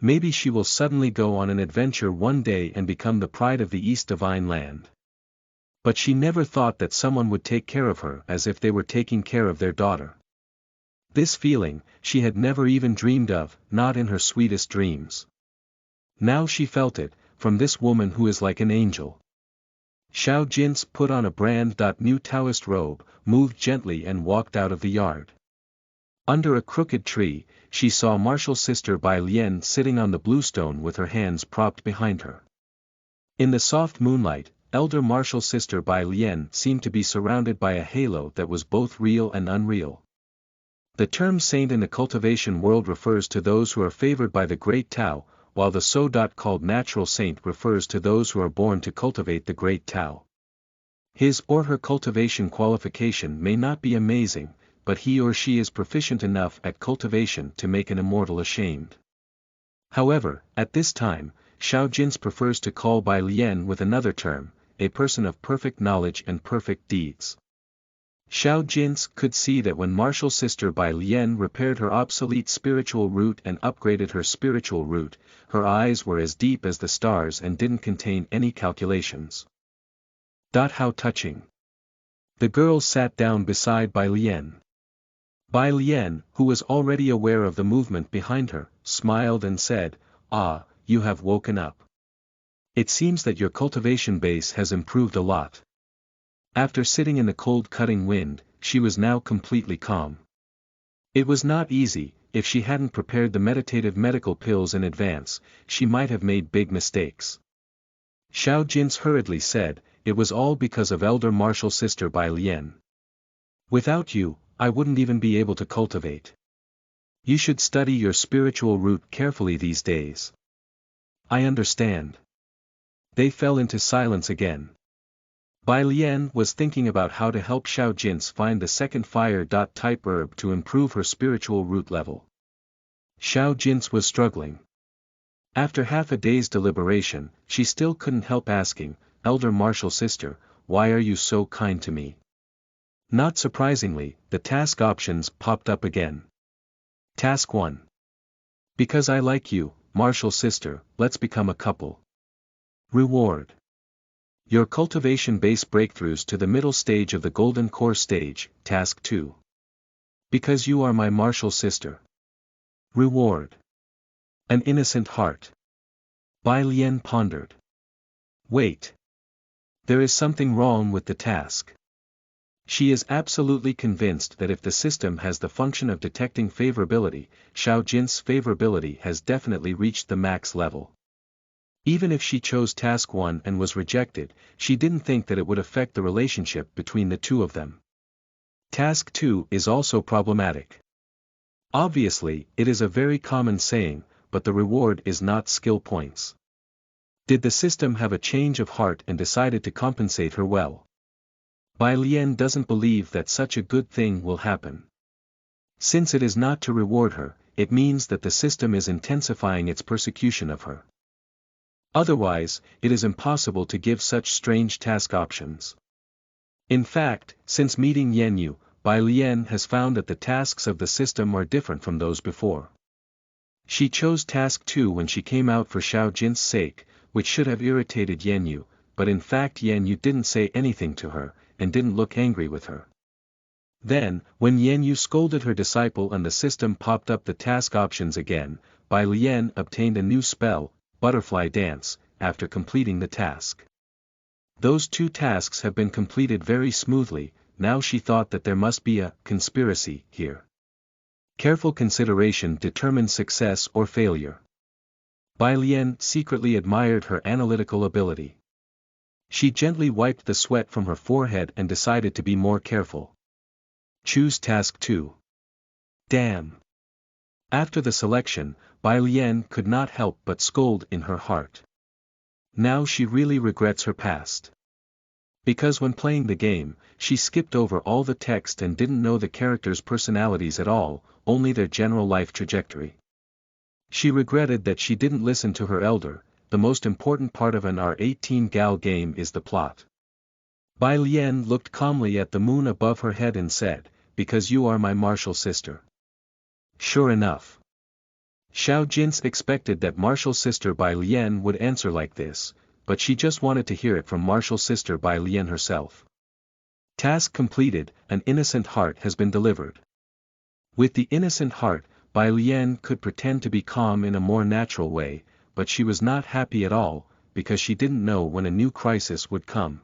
Maybe she will suddenly go on an adventure one day and become the pride of the East Divine Land. But she never thought that someone would take care of her as if they were taking care of their daughter. This feeling, she had never even dreamed of, not in her sweetest dreams. Now she felt it, from this woman who is like an angel. Xiao Jin put on a brand new Taoist robe, moved gently and walked out of the yard. Under a crooked tree, she saw martial sister Bai Lian sitting on the bluestone with her hands propped behind her. In the soft moonlight, elder martial sister Bai Lian seemed to be surrounded by a halo that was both real and unreal. The term saint in the cultivation world refers to those who are favored by the great Tao, while the so called natural saint refers to those who are born to cultivate the great Tao. His or her cultivation qualification may not be amazing, but he or she is proficient enough at cultivation to make an immortal ashamed. However, at this time, Xiao Jin's prefers to call Bai Lian with another term, a person of perfect knowledge and perfect deeds. Xiao Jin's could see that when martial sister Bai Lian repaired her obsolete spiritual root and upgraded her spiritual root, her eyes were as deep as the stars and didn't contain any calculations. How touching. The girl sat down beside Bai Lian. Bai Lian, who was already aware of the movement behind her, smiled and said, "Ah, you have woken up. It seems that your cultivation base has improved a lot." After sitting in the cold cutting wind, she was now completely calm. It was not easy. If she hadn't prepared the meditative medical pills in advance, she might have made big mistakes. Xiao Jins hurriedly said, "It was all because of elder martial sister Bai Lian. Without you, I wouldn't even be able to cultivate. You should study your spiritual root carefully these days." "I understand." They fell into silence again. Bai Lian was thinking about how to help Xiao Jins find the second fire-type herb to improve her spiritual root level. Xiao Jins was struggling. After half a day's deliberation, she still couldn't help asking, "Elder martial sister, why are you so kind to me?" Not surprisingly, the task options popped up again. Task 1. Because I like you, martial sister, let's become a couple. Reward. Your cultivation base breakthroughs to the middle stage of the golden core stage. Task 2. Because you are my martial sister. Reward. An innocent heart. Bai Lian pondered. Wait. There is something wrong with the task. She is absolutely convinced that if the system has the function of detecting favorability, Xiao Jin's favorability has definitely reached the max level. Even if she chose task 1 and was rejected, she didn't think that it would affect the relationship between the two of them. Task 2 is also problematic. Obviously, it is a very common saying, but the reward is not skill points. Did the system have a change of heart and decided to compensate her well? Bai Lian doesn't believe that such a good thing will happen. Since it is not to reward her, it means that the system is intensifying its persecution of her. Otherwise, it is impossible to give such strange task options. In fact, since meeting Yanyu, Bai Lian has found that the tasks of the system are different from those before. She chose task 2 when she came out for Xiao Jin's sake, which should have irritated Yanyu, but in fact Yanyu didn't say anything to her, and didn't look angry with her. Then, when Yanyu scolded her disciple and the system popped up the task options again, Bai Lian obtained a new spell, Butterfly Dance, after completing the task. Those two tasks have been completed very smoothly. Now she thought that there must be a conspiracy here. Careful consideration determines success or failure. Bai Lian secretly admired her analytical ability. She gently wiped the sweat from her forehead and decided to be more careful. Choose task 2. Damn. After the selection, Bai Lian could not help but scold in her heart. Now she really regrets her past. Because when playing the game, she skipped over all the text and didn't know the characters' personalities at all, only their general life trajectory. She regretted that she didn't listen to her elder. The most important part of an R18 Gal game is the plot. Bai Lian looked calmly at the moon above her head and said, "Because you are my martial sister." Sure enough. Xiao Jins expected that martial sister Bai Lian would answer like this, but she just wanted to hear it from martial sister Bai Lian herself. Task completed, an innocent heart has been delivered. With the innocent heart, Bai Lian could pretend to be calm in a more natural way, but she was not happy at all, because she didn't know when a new crisis would come.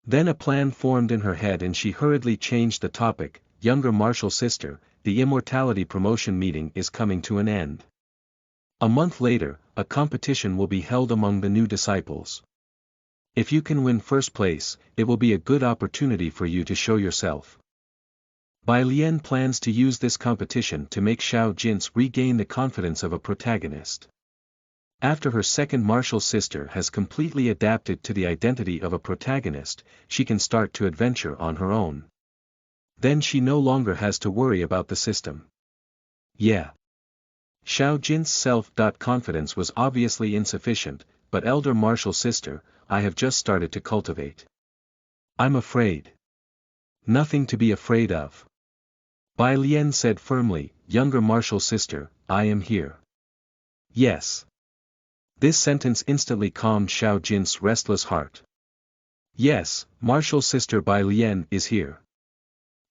Then a plan formed in her head and she hurriedly changed the topic. "Younger martial sister, the immortality promotion meeting is coming to an end. A month later, a competition will be held among the new disciples. If you can win first place, it will be a good opportunity for you to show yourself." Bai Lian plans to use this competition to make Xiao Jins regain the confidence of a protagonist. After her second martial sister has completely adapted to the identity of a protagonist, she can start to adventure on her own. Then she no longer has to worry about the system. Yeah. Xiao Jin's self-confidence was obviously insufficient, but elder martial sister, I have just started to cultivate. I'm afraid. Nothing to be afraid of. Bai Lian said firmly, younger martial sister, I am here. Yes. This sentence instantly calmed Xiao Jin's restless heart. Yes, martial sister Bai Lian is here.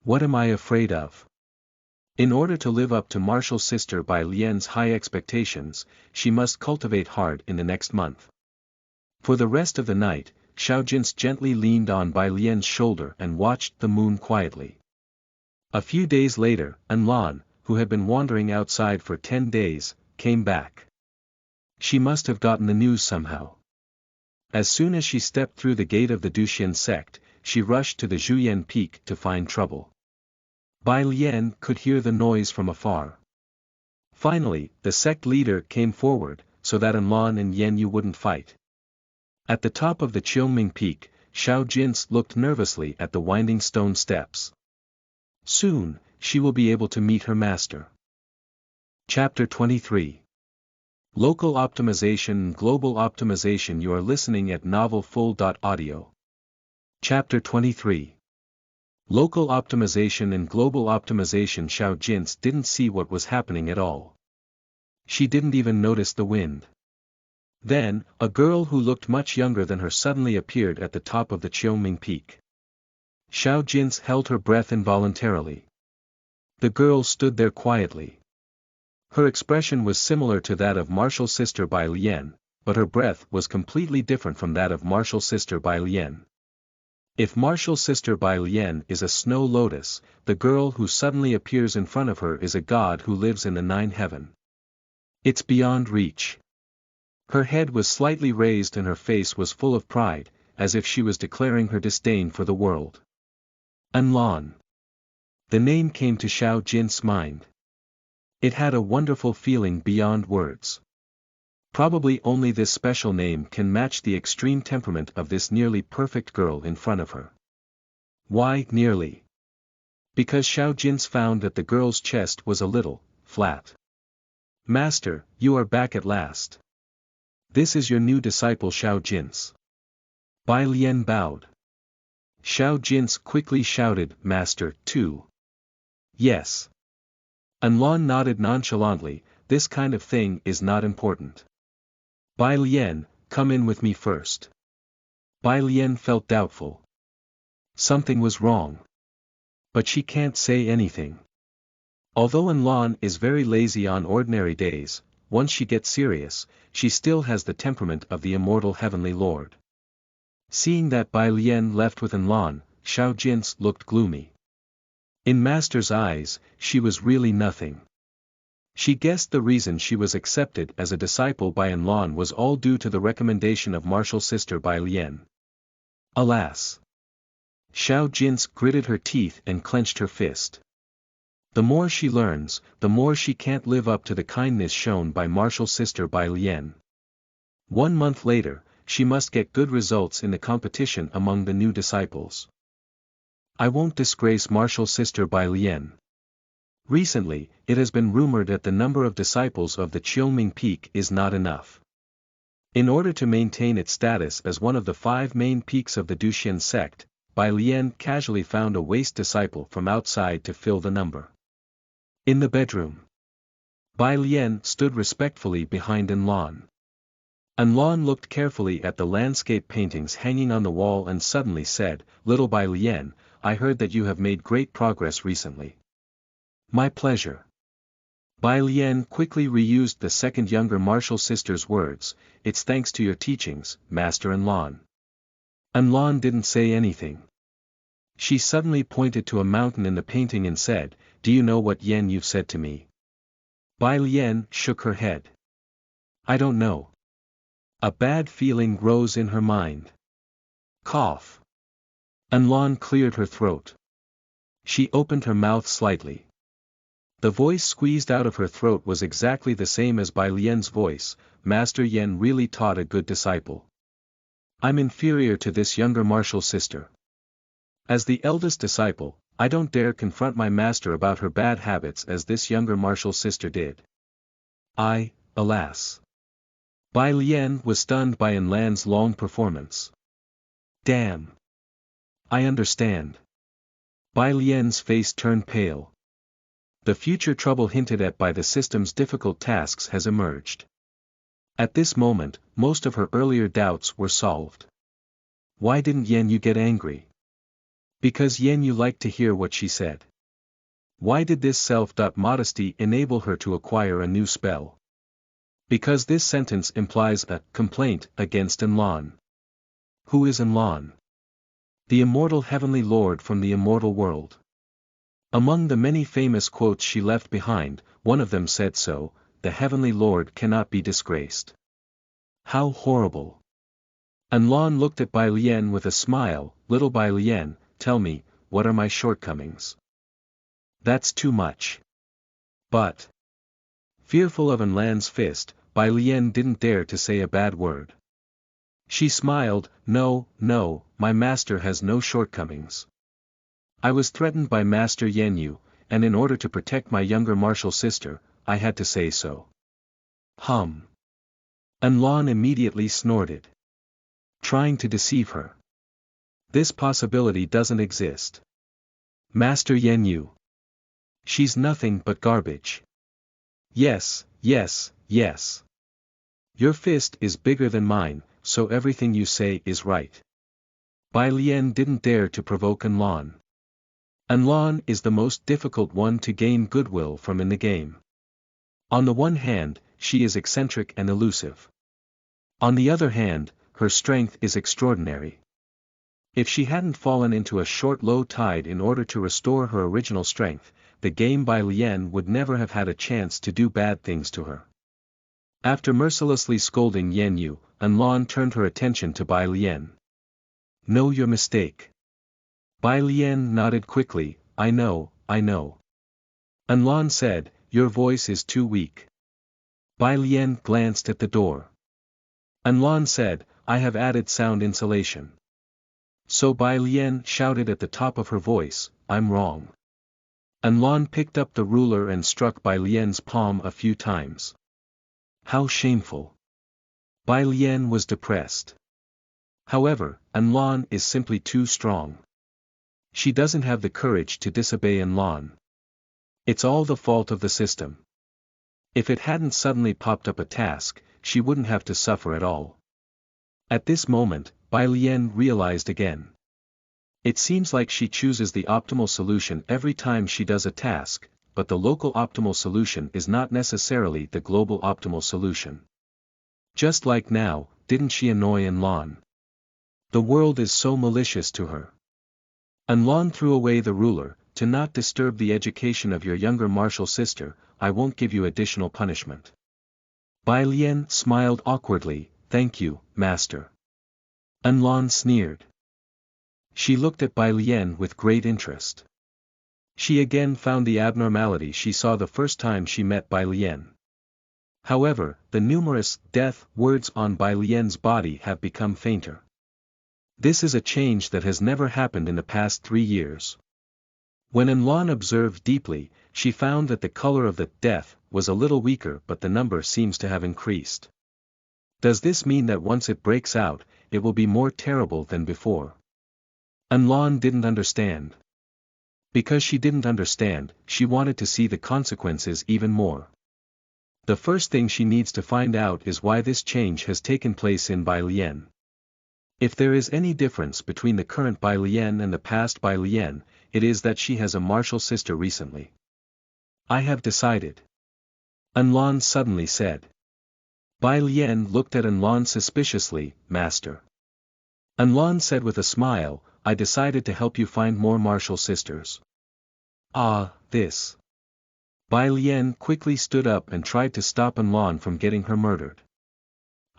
What am I afraid of? In order to live up to martial sister Bai Lian's high expectations, she must cultivate hard in the next month. For the rest of the night, Xiao Jin gently leaned on Bai Lian's shoulder and watched the moon quietly. A few days later, Anlan, who had been wandering outside for 10 days, came back. She must have gotten the news somehow. As soon as she stepped through the gate of the Duxian sect, she rushed to the Zhuyan Peak to find trouble. Bai Lian could hear the noise from afar. Finally, the sect leader came forward, so that Anlan and Yan Yu wouldn't fight. At the top of the Qiongming Peak, Xiao Jin looked nervously at the winding stone steps. Soon, she will be able to meet her master. Chapter 23. Local Optimization and Global Optimization. You are listening at novelfull.audio. Chapter 23. Local Optimization and Global Optimization. Xiao Jin didn't see what was happening at all. She didn't even notice the wind. Then, a girl who looked much younger than her suddenly appeared at the top of the Qiongming Peak. Xiao Jin held her breath involuntarily. The girl stood there quietly. Her expression was similar to that of martial sister Bai Lian, but her breath was completely different from that of martial sister Bai Lian. If martial sister Bai Lian is a snow lotus, the girl who suddenly appears in front of her is a god who lives in the 9th heaven. It's beyond reach. Her head was slightly raised and her face was full of pride, as if she was declaring her disdain for the world. Anlan. The name came to Xiao Jin's mind. It had a wonderful feeling beyond words. Probably only this special name can match the extreme temperament of this nearly perfect girl in front of her. Why nearly? Because Xiao Jin found that the girl's chest was a little flat. Master, you are back at last. This is your new disciple Xiao Jin. Bai Lian bowed. Xiao Jin quickly shouted, Master, too. Yes. Anlan nodded nonchalantly, this kind of thing is not important. Bai Lian, come in with me first. Bai Lian felt doubtful. Something was wrong. But she can't say anything. Although Anlan is very lazy on ordinary days, once she gets serious, she still has the temperament of the immortal heavenly lord. Seeing that Bai Lian left with Anlan, Xiao Jin looked gloomy. In Master's eyes, she was really nothing. She guessed the reason she was accepted as a disciple by Anlan was all due to the recommendation of martial sister Bai Lian. Alas! Xiao Jin gritted her teeth and clenched her fist. The more she learns, the more she can't live up to the kindness shown by martial sister Bai Lian. 1 month later, she must get good results in the competition among the new disciples. I won't disgrace martial sister Bai Lian. Recently, it has been rumored that the number of disciples of the Qiongming Peak is not enough. In order to maintain its status as one of the 5 main peaks of the Duxian sect, Bai Lian casually found a waste disciple from outside to fill the number. In the bedroom, Bai Lian stood respectfully behind Anlan. Anlan looked carefully at the landscape paintings hanging on the wall and suddenly said, Little Bai Lian, I heard that you have made great progress recently. My pleasure. Bai Lian quickly reused the second younger martial sister's words, it's thanks to your teachings, Master Anlan. Anlan didn't say anything. She suddenly pointed to a mountain in the painting and said, Do you know what Yan you've said to me? Bai Lian shook her head. I don't know. A bad feeling rose in her mind. Cough. Anlan cleared her throat. She opened her mouth slightly. The voice squeezed out of her throat was exactly the same as Bai Lian's voice. Master Yan really taught a good disciple. I'm inferior to this younger martial sister. As the eldest disciple, I don't dare confront my master about her bad habits as this younger martial sister did. Alas. Bai Lian was stunned by An Lan's long performance. Damn. I understand. Bai Lian's face turned pale. The future trouble hinted at by the system's difficult tasks has emerged. At this moment, most of her earlier doubts were solved. Why didn't Yan Yu get angry? Because Yan Yu liked to hear what she said. Why did this self-modesty enable her to acquire a new spell? Because this sentence implies a complaint against An Lan. Who is An Lan? The immortal heavenly lord from the immortal world. Among the many famous quotes she left behind, one of them said so, the heavenly lord cannot be disgraced. How horrible. An Lan looked at Bai Lian with a smile. Little Bai Lian, tell me, what are my shortcomings? That's too much. But. Fearful of An Lan's fist, Bai Lian didn't dare to say a bad word. She smiled. No, my master has no shortcomings. I was threatened by Master Yan Yu, and in order to protect my younger martial sister, I had to say so. An Lan immediately snorted. Trying to deceive her. This possibility doesn't exist. Master Yan Yu. She's nothing but garbage. Yes. Your fist is bigger than mine, so everything you say is right. Bai Lian didn't dare to provoke An Lan. An Lan is the most difficult one to gain goodwill from in the game. On the one hand, she is eccentric and elusive. On the other hand, her strength is extraordinary. If she hadn't fallen into a short low tide in order to restore her original strength, the game Bai Lian would never have had a chance to do bad things to her. After mercilessly scolding Yan Yu, An Lan turned her attention to Bai Lian. Know your mistake. Bai Lian nodded quickly. I know. An Lan said, your voice is too weak. Bai Lian glanced at the door. An Lan said, I have added sound insulation. So Bai Lian shouted at the top of her voice, I'm wrong. An Lan picked up the ruler and struck Bai Lian's palm a few times. How shameful. Bai Lian was depressed. However, An Lan is simply too strong. She doesn't have the courage to disobey An Lan. It's all the fault of the system. If it hadn't suddenly popped up a task, she wouldn't have to suffer at all. At this moment, Bai Lian realized again. It seems like she chooses the optimal solution every time she does a task, but the local optimal solution is not necessarily the global optimal solution. Just like now, didn't she annoy An Lan? The world is so malicious to her. An Lan threw away the ruler. To not disturb the education of your younger martial sister, I won't give you additional punishment. Bai Lian smiled awkwardly. Thank you, master. An Lan sneered. She looked at Bai Lian with great interest. She again found the abnormality she saw the first time she met Bai Lian. However, the numerous death words on Bai Lian's body have become fainter. This is a change that has never happened in the past 3 years. When An Lan observed deeply, she found that the color of the death was a little weaker, but the number seems to have increased. Does this mean that once it breaks out, it will be more terrible than before? An Lan didn't understand. Because she didn't understand, she wanted to see the consequences even more. The first thing she needs to find out is why this change has taken place in Bai Lian. If there is any difference between the current Bai Lian and the past Bai Lian, it is that she has a martial sister recently. I have decided. An Lan suddenly said. Bai Lian looked at An Lan suspiciously. Master. An Lan said with a smile, I decided to help you find more martial sisters. This. Bai Lian quickly stood up and tried to stop An Lan from getting her murdered.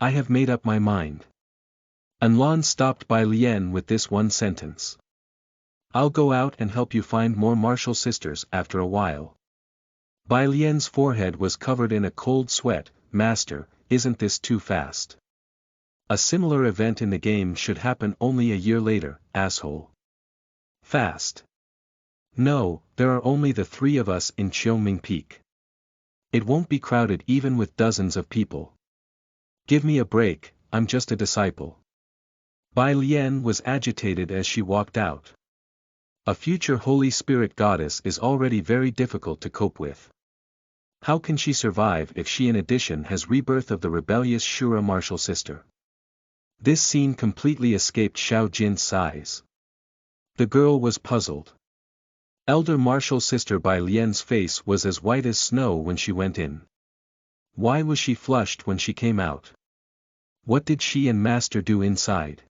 I have made up my mind. An Lan stopped Bai Lian with this one sentence. I'll go out and help you find more martial sisters after a while. Bai Lian's forehead was covered in a cold sweat. Master, isn't this too fast? A similar event in the game should happen only a year later, asshole. Fast. No, there are only the three of us in Qiuming Peak. It won't be crowded even with dozens of people. Give me a break, I'm just a disciple. Bai Lian was agitated as she walked out. A future Holy Spirit goddess is already very difficult to cope with. How can she survive if she in addition has rebirth of the rebellious Shura martial sister? This scene completely escaped Xiao Jin's sighs. The girl was puzzled. Elder martial sister Bai Lian's face was as white as snow when she went in. Why was she flushed when she came out? What did she and master do inside?